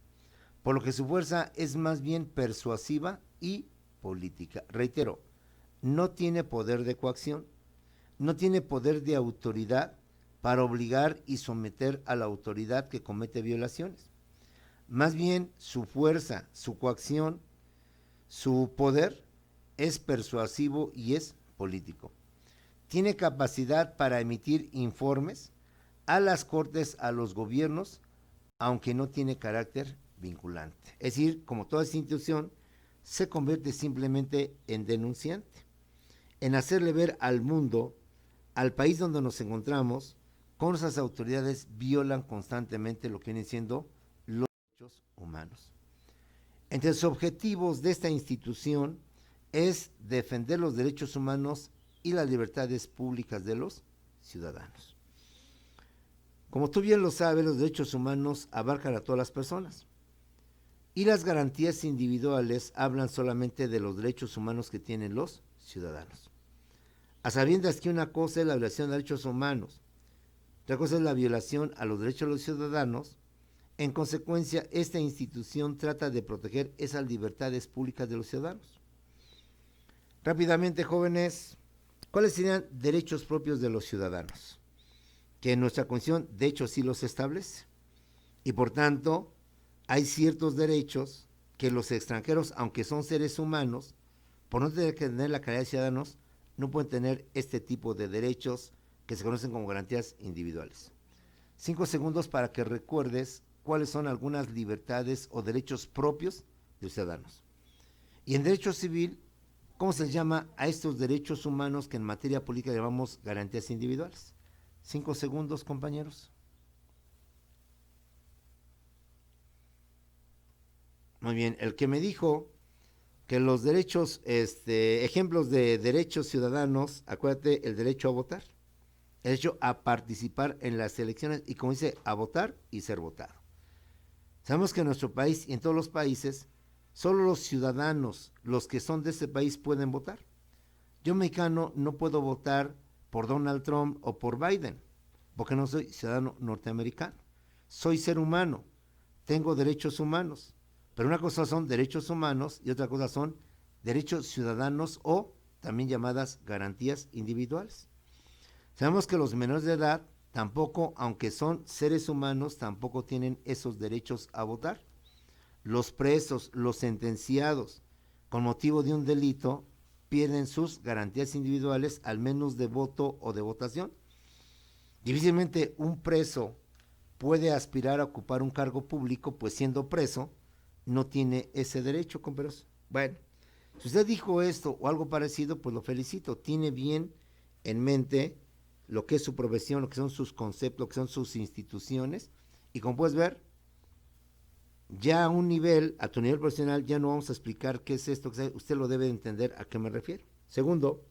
por lo que su fuerza es más bien persuasiva y política. Reitero, no tiene poder de coacción, no tiene poder de autoridad para obligar y someter a la autoridad que comete violaciones. Más bien, su fuerza, su coacción, su poder es persuasivo y es político. Tiene capacidad para emitir informes a las cortes, a los gobiernos, aunque no tiene carácter vinculante. Es decir, como toda institución, se convierte simplemente en denunciante, en hacerle ver al mundo, al país donde nos encontramos, cómo esas autoridades violan constantemente lo que vienen siendo los derechos humanos. Entre los objetivos de esta institución es defender los derechos humanos y las libertades públicas de los ciudadanos. Como tú bien lo sabes, los derechos humanos abarcan a todas las personas y las garantías individuales hablan solamente de los derechos humanos que tienen los ciudadanos. A sabiendas que una cosa es la violación de derechos humanos, otra cosa es la violación a los derechos de los ciudadanos, en consecuencia, esta institución trata de proteger esas libertades públicas de los ciudadanos. Rápidamente, jóvenes, ¿cuáles serían derechos propios de los ciudadanos? Que nuestra Constitución, de hecho, sí los establece. Y por tanto, hay ciertos derechos que los extranjeros, aunque son seres humanos, por no tener que tener la calidad de ciudadanos, no pueden tener este tipo de derechos que se conocen como garantías individuales. 5 segundos para que recuerdes cuáles son algunas libertades o derechos propios de los ciudadanos. Y en derecho civil, ¿cómo se llama a estos derechos humanos que en materia política llamamos garantías individuales? 5 segundos, compañeros. Muy bien, el que me dijo que los derechos, ejemplos de derechos ciudadanos, acuérdate, el derecho a votar, el derecho a participar en las elecciones y, como dice, a votar y ser votado. Sabemos que en nuestro país y en todos los países, solo los ciudadanos, los que son de ese país, pueden votar. Yo, mexicano, no puedo votar por Donald Trump o por Biden, porque no soy ciudadano norteamericano. Soy ser humano, tengo derechos humanos, pero una cosa son derechos humanos y otra cosa son derechos ciudadanos o también llamadas garantías individuales. Sabemos que los menores de edad tampoco, aunque son seres humanos, tampoco tienen esos derechos a votar. Los presos, los sentenciados con motivo de un delito pierden sus garantías individuales, al menos de voto o de votación. Difícilmente un preso puede aspirar a ocupar un cargo público, pues siendo preso no tiene ese derecho, compañeros. Bueno, si usted dijo esto o algo parecido, pues lo felicito. Tiene bien en mente lo que es su profesión, lo que son sus conceptos, lo que son sus instituciones, y como puedes ver, ya a un nivel, a tu nivel profesional, ya no vamos a explicar qué es esto, usted lo debe entender a qué me refiero. Segundo,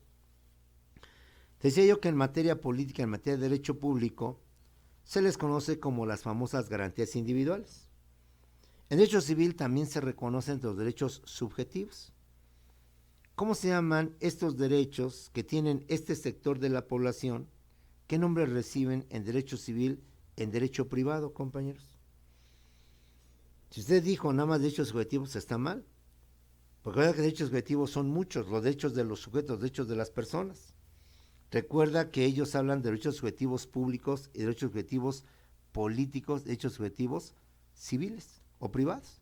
te decía yo que en materia política, en materia de derecho público, se les conoce como las famosas garantías individuales. En derecho civil también se reconocen los derechos subjetivos. ¿Cómo se llaman estos derechos que tienen este sector de la población? ¿Qué nombres reciben en derecho civil, en derecho privado, compañeros? Si usted dijo nada más derechos subjetivos, está mal. Porque recuerda que derechos subjetivos son muchos, los derechos de los sujetos, los derechos de las personas. Recuerda que ellos hablan de derechos subjetivos públicos y derechos subjetivos políticos, derechos subjetivos civiles o privados.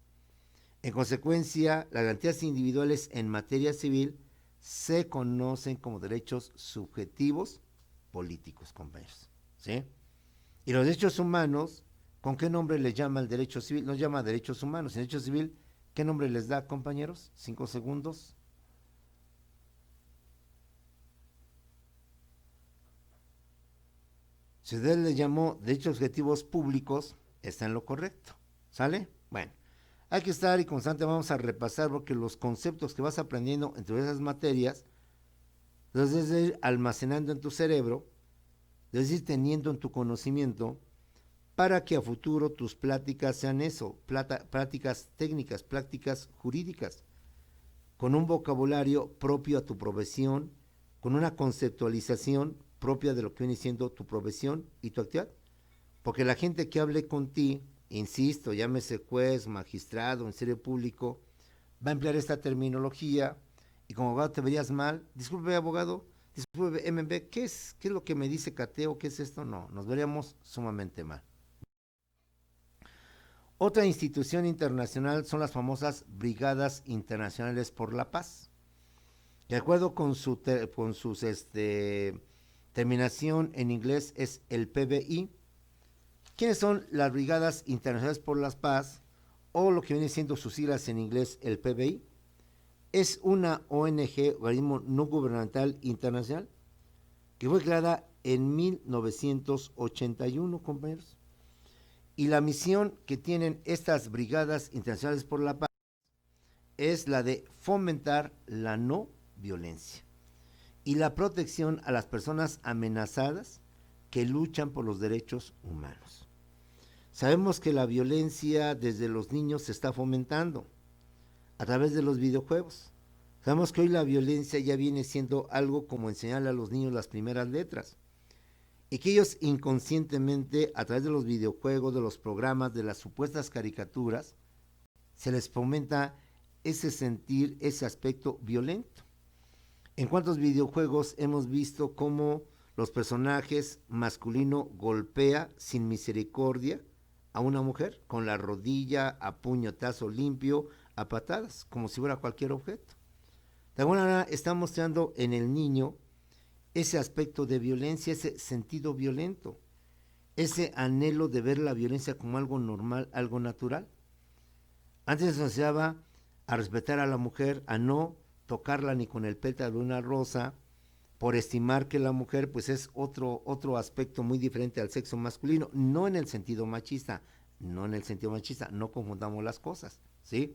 En consecuencia, las garantías individuales en materia civil se conocen como derechos subjetivos políticos, compañeros. ¿Sí? Y los derechos humanos, ¿con qué nombre les llama el derecho civil? No llama derechos humanos. En derecho civil, ¿qué nombre les da, compañeros? 5 segundos. Si usted le llamó derechos objetivos públicos, está en lo correcto. ¿Sale? Bueno, hay que estar y constante, vamos a repasar porque los conceptos que vas aprendiendo entre esas materias, los debes ir almacenando en tu cerebro, debes ir teniendo en tu conocimiento, para que a futuro tus pláticas sean eso, pláticas técnicas, pláticas jurídicas, con un vocabulario propio a tu profesión, con una conceptualización propia de lo que viene siendo tu profesión y tu actividad. Porque la gente que hable con ti, insisto, llámese juez, magistrado, ministerio público, va a emplear esta terminología y como abogado te verías mal. Disculpe, abogado, disculpe, MB, ¿qué es lo que me dice Cateo? ¿Qué es esto? No, nos veríamos sumamente mal. Otra institución internacional son las famosas Brigadas Internacionales por la Paz. De acuerdo con su terminación en inglés es el PBI. ¿Quiénes son las Brigadas Internacionales por la Paz? O lo que viene siendo sus siglas en inglés, el PBI. Es una ONG, organismo no gubernamental internacional, que fue creada en 1981, compañeros. Y la misión que tienen estas Brigadas Internacionales por la Paz es la de fomentar la no violencia y la protección a las personas amenazadas que luchan por los derechos humanos. Sabemos que la violencia desde los niños se está fomentando a través de los videojuegos. Sabemos que hoy la violencia ya viene siendo algo como enseñarle a los niños las primeras letras. Y que ellos inconscientemente, a través de los videojuegos, de los programas, de las supuestas caricaturas, se les fomenta ese sentir, ese aspecto violento. ¿En cuántos videojuegos hemos visto cómo los personajes masculinos golpea sin misericordia a una mujer con la rodilla, a puñetazo limpio, a patadas, como si fuera cualquier objeto? De alguna manera está mostrando en el niño ese aspecto de violencia, ese sentido violento, ese anhelo de ver la violencia como algo normal, algo natural. Antes se asociaba a respetar a la mujer, a no tocarla ni con el pétalo de una rosa, por estimar que la mujer pues es otro aspecto muy diferente al sexo masculino, no en el sentido machista, no confundamos las cosas, ¿sí?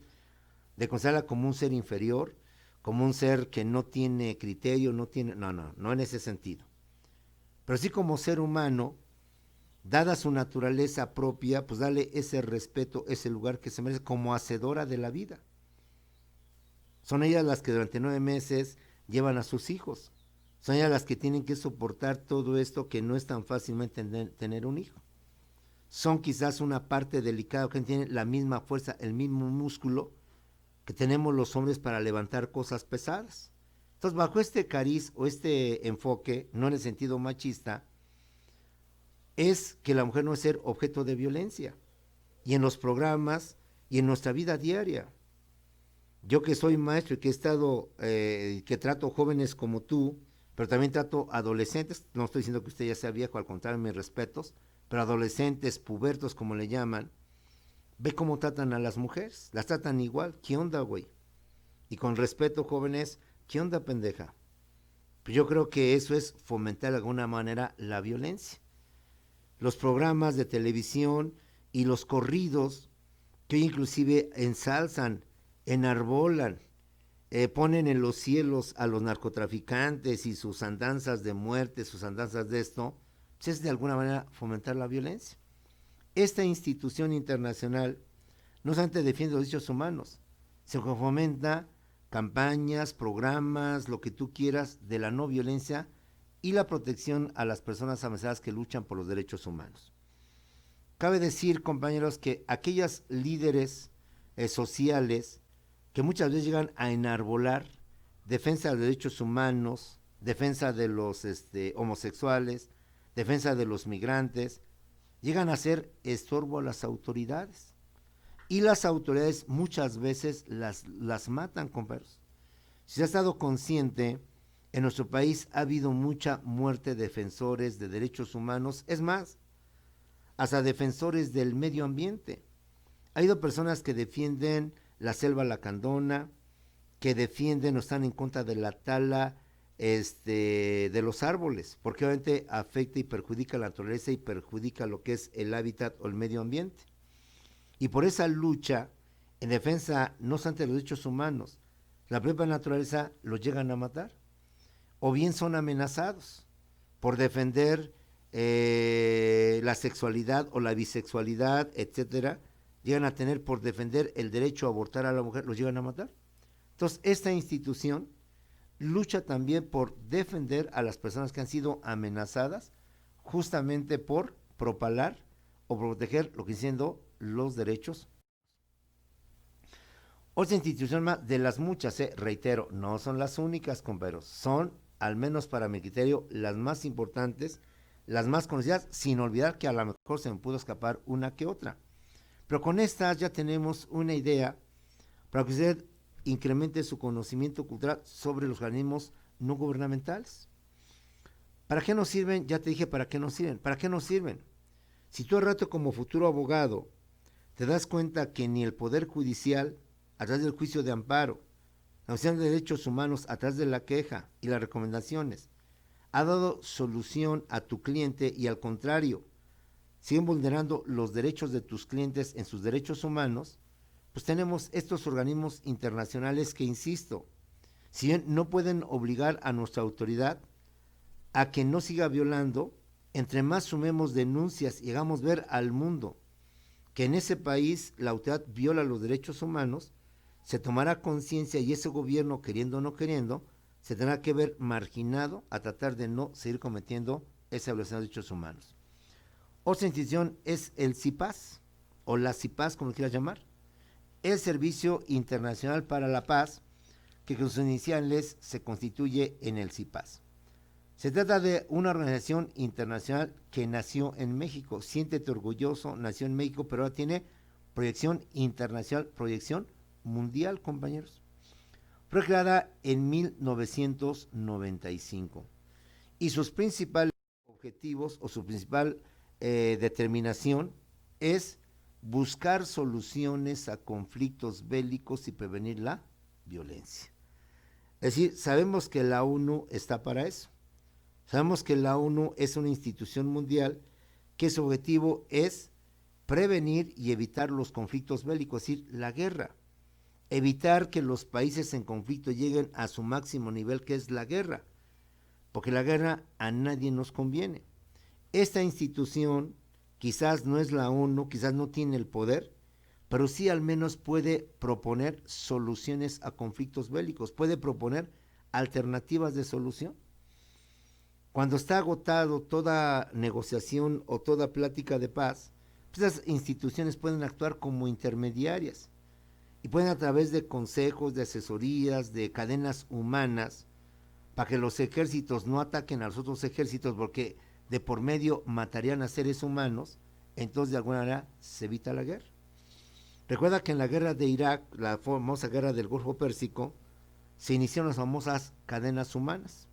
De considerarla como un ser inferior, como un ser que no tiene criterio, no en ese sentido. Pero sí como ser humano, dada su naturaleza propia, pues dale ese respeto, ese lugar que se merece como hacedora de la vida. Son ellas las que durante 9 meses llevan a sus hijos. Son ellas las que tienen que soportar todo esto que no es tan fácilmente tener un hijo. Son quizás una parte delicada que tiene la misma fuerza, el mismo músculo que tenemos los hombres para levantar cosas pesadas. Entonces, bajo este cariz o este enfoque, no en el sentido machista, es que la mujer no es ser objeto de violencia. Y en los programas y en nuestra vida diaria. Yo que soy maestro y que he estado, que trato jóvenes como tú, pero también trato adolescentes, no estoy diciendo que usted ya sea viejo, al contrario, mis respetos, pero adolescentes, pubertos, como le llaman, ve cómo tratan a las mujeres, las tratan igual. ¿Qué onda, güey? Y con respeto, jóvenes, ¿qué onda, pendeja? Pues yo creo que eso es fomentar de alguna manera la violencia. Los programas de televisión y los corridos que inclusive ensalzan, enarbolan, ponen en los cielos a los narcotraficantes y sus andanzas de muerte, sus andanzas de esto, pues es de alguna manera fomentar la violencia. Esta institución internacional no solamente defiende los derechos humanos, se fomenta campañas, programas, lo que tú quieras, de la no violencia y la protección a las personas amenazadas que luchan por los derechos humanos. Cabe decir, compañeros, que aquellas líderes sociales que muchas veces llegan a enarbolar defensa de derechos humanos, defensa de los homosexuales, defensa de los migrantes, llegan a ser estorbo a las autoridades. Y las autoridades muchas veces las matan, compañeros. Si se ha estado consciente, en nuestro país ha habido mucha muerte de defensores de derechos humanos, es más, hasta defensores del medio ambiente. Ha habido personas que defienden la selva lacandona, que defienden o están en contra de la tala de los árboles, porque obviamente afecta y perjudica la naturaleza y perjudica lo que es el hábitat o el medio ambiente. Y por esa lucha en defensa no solamente de los derechos humanos, la propia naturaleza los llegan a matar, o bien son amenazados por defender la sexualidad o la bisexualidad, etcétera, llegan a tener por defender el derecho a abortar a la mujer, los llegan a matar. Entonces, esta institución lucha también por defender a las personas que han sido amenazadas justamente por propalar o proteger lo que siendo los derechos. Otra institución más de las muchas, reitero, no son las únicas, compañeros, son, al menos para mi criterio, las más importantes, las más conocidas, sin olvidar que a lo mejor se me pudo escapar una que otra. Pero con estas ya tenemos una idea para que usted incremente su conocimiento cultural sobre los organismos no gubernamentales. ¿Para qué nos sirven? Ya te dije para qué nos sirven. ¿Para qué nos sirven? Si tú al rato como futuro abogado te das cuenta que ni el Poder Judicial, a través del juicio de amparo, la Comisión de Derechos Humanos, a través de la queja y las recomendaciones, ha dado solución a tu cliente y al contrario, siguen vulnerando los derechos de tus clientes en sus derechos humanos, pues tenemos estos organismos internacionales que, insisto, si bien no pueden obligar a nuestra autoridad a que no siga violando, entre más sumemos denuncias y hagamos ver al mundo que en ese país la autoridad viola los derechos humanos, se tomará conciencia y ese gobierno, queriendo o no queriendo, se tendrá que ver marginado a tratar de no seguir cometiendo esa violación de derechos humanos. Otra institución es el CIPAS, o la CIPAS, como quieras llamar, el Servicio Internacional para la Paz, que con sus iniciales se constituye en el CIPAS. Se trata de una organización internacional que nació en México. Siéntete orgulloso, nació en México, pero ahora tiene proyección internacional, proyección mundial, compañeros. Fue creada en 1995 y sus principales objetivos o su principal determinación es buscar soluciones a conflictos bélicos y prevenir la violencia. Es decir, sabemos que la ONU está para eso. Sabemos que la ONU es una institución mundial que su objetivo es prevenir y evitar los conflictos bélicos, es decir, la guerra. Evitar que los países en conflicto lleguen a su máximo nivel, que es la guerra, porque la guerra a nadie nos conviene. Esta institución quizás no es la ONU, quizás no tiene el poder, pero sí al menos puede proponer soluciones a conflictos bélicos, puede proponer alternativas de solución. Cuando está agotado toda negociación o toda plática de paz, pues las instituciones pueden actuar como intermediarias y pueden a través de consejos, de asesorías, de cadenas humanas, para que los ejércitos no ataquen a los otros ejércitos porque de por medio matarían a seres humanos, entonces de alguna manera se evita la guerra. Recuerda que en la guerra de Irak, la famosa guerra del Golfo Pérsico, se iniciaron las famosas cadenas humanas.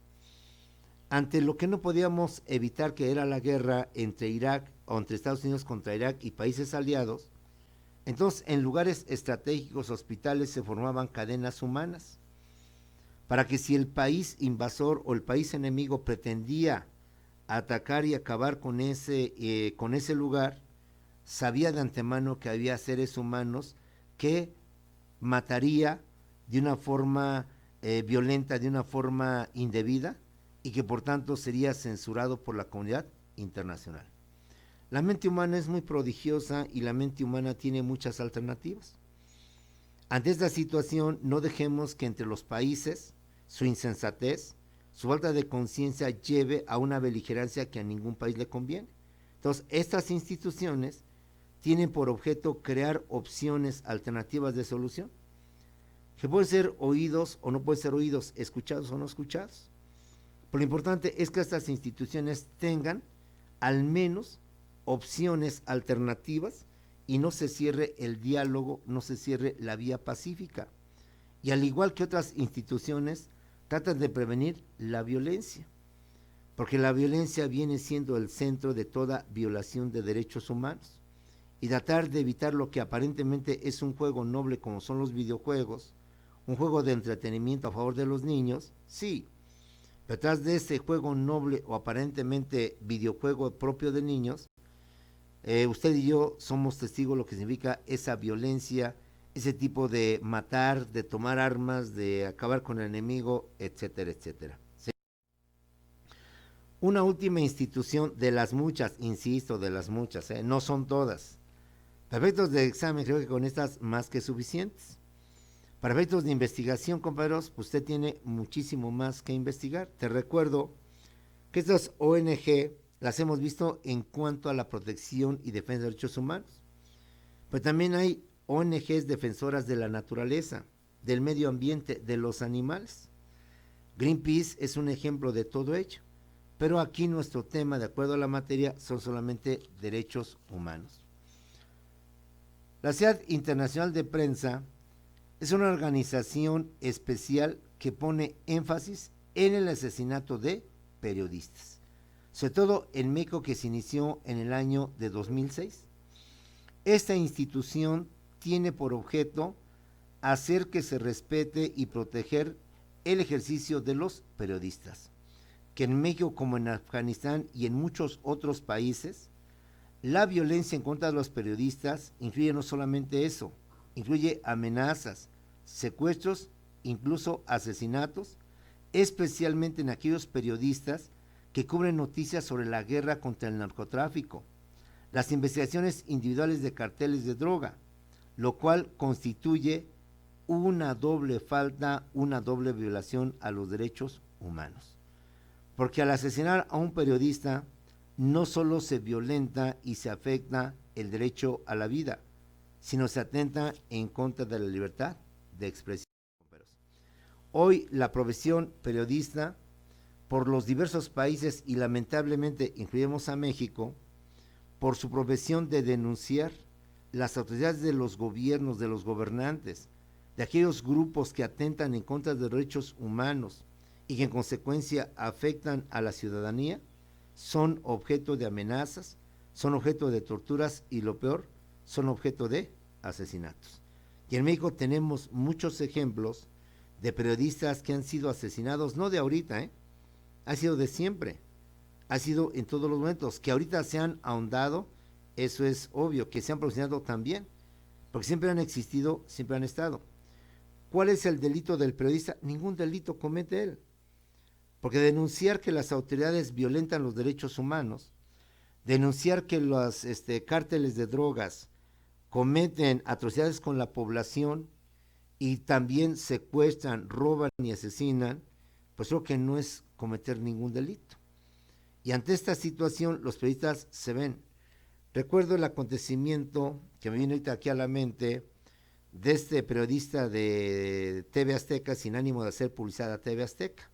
Ante lo que no podíamos evitar, que era la guerra entre Irak o entre Estados Unidos contra Irak y países aliados, entonces en lugares estratégicos, hospitales, se formaban cadenas humanas para que si el país invasor o el país enemigo pretendía atacar y acabar con ese lugar, sabía de antemano que había seres humanos que mataría de una forma violenta, de una forma indebida, y que por tanto sería censurado por la comunidad internacional. La mente humana es muy prodigiosa y la mente humana tiene muchas alternativas. Ante esta situación, no dejemos que entre los países su insensatez, su falta de conciencia lleve a una beligerancia que a ningún país le conviene. Entonces, estas instituciones tienen por objeto crear opciones alternativas de solución. que pueden ser oídos o no pueden ser oídos, escuchados o no escuchados. Pero lo importante es que estas instituciones tengan al menos opciones alternativas y no se cierre el diálogo, no se cierre la vía pacífica. Y al igual que otras instituciones, tratan de prevenir la violencia, porque la violencia viene siendo el centro de toda violación de derechos humanos. Y tratar de evitar lo que aparentemente es un juego noble como son los videojuegos, un juego de entretenimiento a favor de los niños, sí, pero detrás de ese juego noble o aparentemente videojuego propio de niños, usted y yo somos testigos de lo que significa esa violencia, ese tipo de matar, de tomar armas, de acabar con el enemigo, etcétera, etcétera. ¿Sí? Una última institución de las muchas, insisto, de las muchas, no son todas. Para efectos de examen, creo que con estas más que suficientes. Para efectos de investigación, compañeros, pues usted tiene muchísimo más que investigar. Te recuerdo que estas ONG las hemos visto en cuanto a la protección y defensa de derechos humanos. Pero también hay ONGs defensoras de la naturaleza, del medio ambiente, de los animales. Greenpeace es un ejemplo de todo ello. Pero aquí nuestro tema, de acuerdo a la materia, son solamente derechos humanos. La Sociedad Internacional de Prensa es una organización especial que pone énfasis en el asesinato de periodistas, sobre todo en México, que se inició en el año de 2006. Esta institución tiene por objeto hacer que se respete y proteger el ejercicio de los periodistas, que en México como en Afganistán y en muchos otros países, la violencia en contra de los periodistas incluye no solamente eso, incluye amenazas, secuestros, incluso asesinatos, especialmente en aquellos periodistas que cubren noticias sobre la guerra contra el narcotráfico, las investigaciones individuales de carteles de droga, lo cual constituye una doble falta, una doble violación a los derechos humanos. Porque al asesinar a un periodista, no solo se violenta y se afecta el derecho a la vida, sino se atenta en contra de la libertad de expresión. Hoy la profesión periodista, por los diversos países y lamentablemente incluimos a México, por su profesión de denunciar las autoridades de los gobiernos, de los gobernantes, de aquellos grupos que atentan en contra de derechos humanos y que en consecuencia afectan a la ciudadanía, son objeto de amenazas, son objeto de torturas y lo peor, son objeto de asesinatos. Y en México tenemos muchos ejemplos de periodistas que han sido asesinados, no de ahorita, ha sido de siempre, ha sido en todos los momentos, que ahorita se han ahondado, eso es obvio, que se han profesionado también, porque siempre han existido, siempre han estado. ¿Cuál es el delito del periodista? Ningún delito comete él, porque denunciar que las autoridades violentan los derechos humanos, denunciar que los cárteles de drogas cometen atrocidades con la población y también secuestran, roban y asesinan, pues creo que no es cometer ningún delito. Y ante esta situación los periodistas se ven. Recuerdo el acontecimiento que me viene ahorita aquí a la mente de este periodista de TV Azteca, sin ánimo de hacer publicidad a TV Azteca,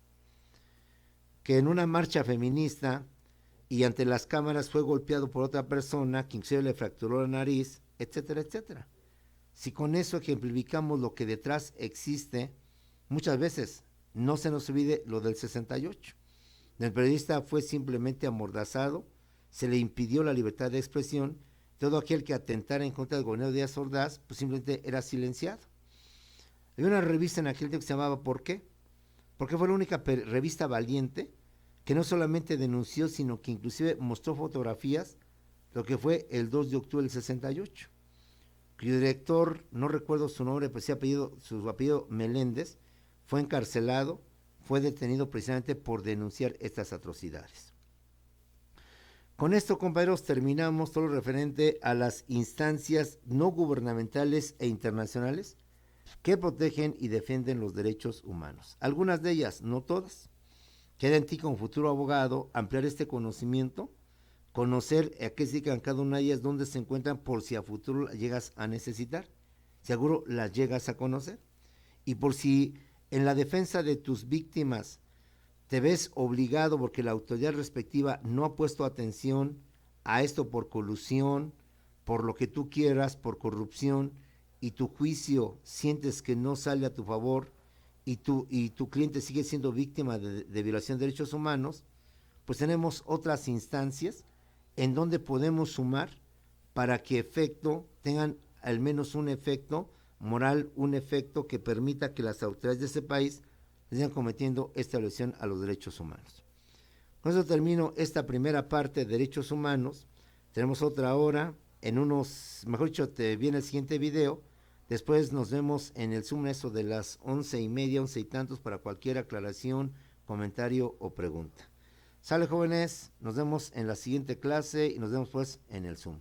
que en una marcha feminista y ante las cámaras fue golpeado por otra persona que inclusive le fracturó la nariz, etcétera, etcétera. Si con eso ejemplificamos lo que detrás existe, muchas veces no se nos olvide lo del 68. El periodista fue simplemente amordazado, se le impidió la libertad de expresión, todo aquel que atentara en contra del gobernador Díaz Ordaz, pues simplemente era silenciado. Había una revista en aquel tiempo que se llamaba ¿Por qué? Porque fue la única revista valiente que no solamente denunció, sino que inclusive mostró fotografías, lo que fue el 2 de octubre del 68. Cuyo director, no recuerdo su nombre, pero sí su apellido Meléndez, fue encarcelado, fue detenido precisamente por denunciar estas atrocidades. Con esto, compañeros, terminamos todo lo referente a las instancias no gubernamentales e internacionales que protegen y defienden los derechos humanos. Algunas de ellas, no todas. Queda en ti como futuro abogado ampliar este conocimiento, conocer a qué se dedican cada una de ellas, dónde se encuentran por si a futuro las llegas a necesitar, seguro las llegas a conocer, Y por si en la defensa de tus víctimas te ves obligado porque la autoridad respectiva no ha puesto atención a esto por colusión, por lo que tú quieras, por corrupción, y tu juicio sientes que no sale a tu favor y tu cliente sigue siendo víctima de violación de derechos humanos, pues tenemos otras instancias en donde podemos sumar para que tengan al menos un efecto moral, un efecto que permita que las autoridades de ese país sigan cometiendo esta violación a los derechos humanos. Con eso termino esta primera parte de derechos humanos. Tenemos otra hora, mejor dicho, te viene el siguiente video. Después nos vemos en el Zoom eso de las 11:30, 11 y tantos, para cualquier aclaración, comentario o pregunta. Sale, jóvenes, nos vemos en la siguiente clase y nos vemos pues en el Zoom.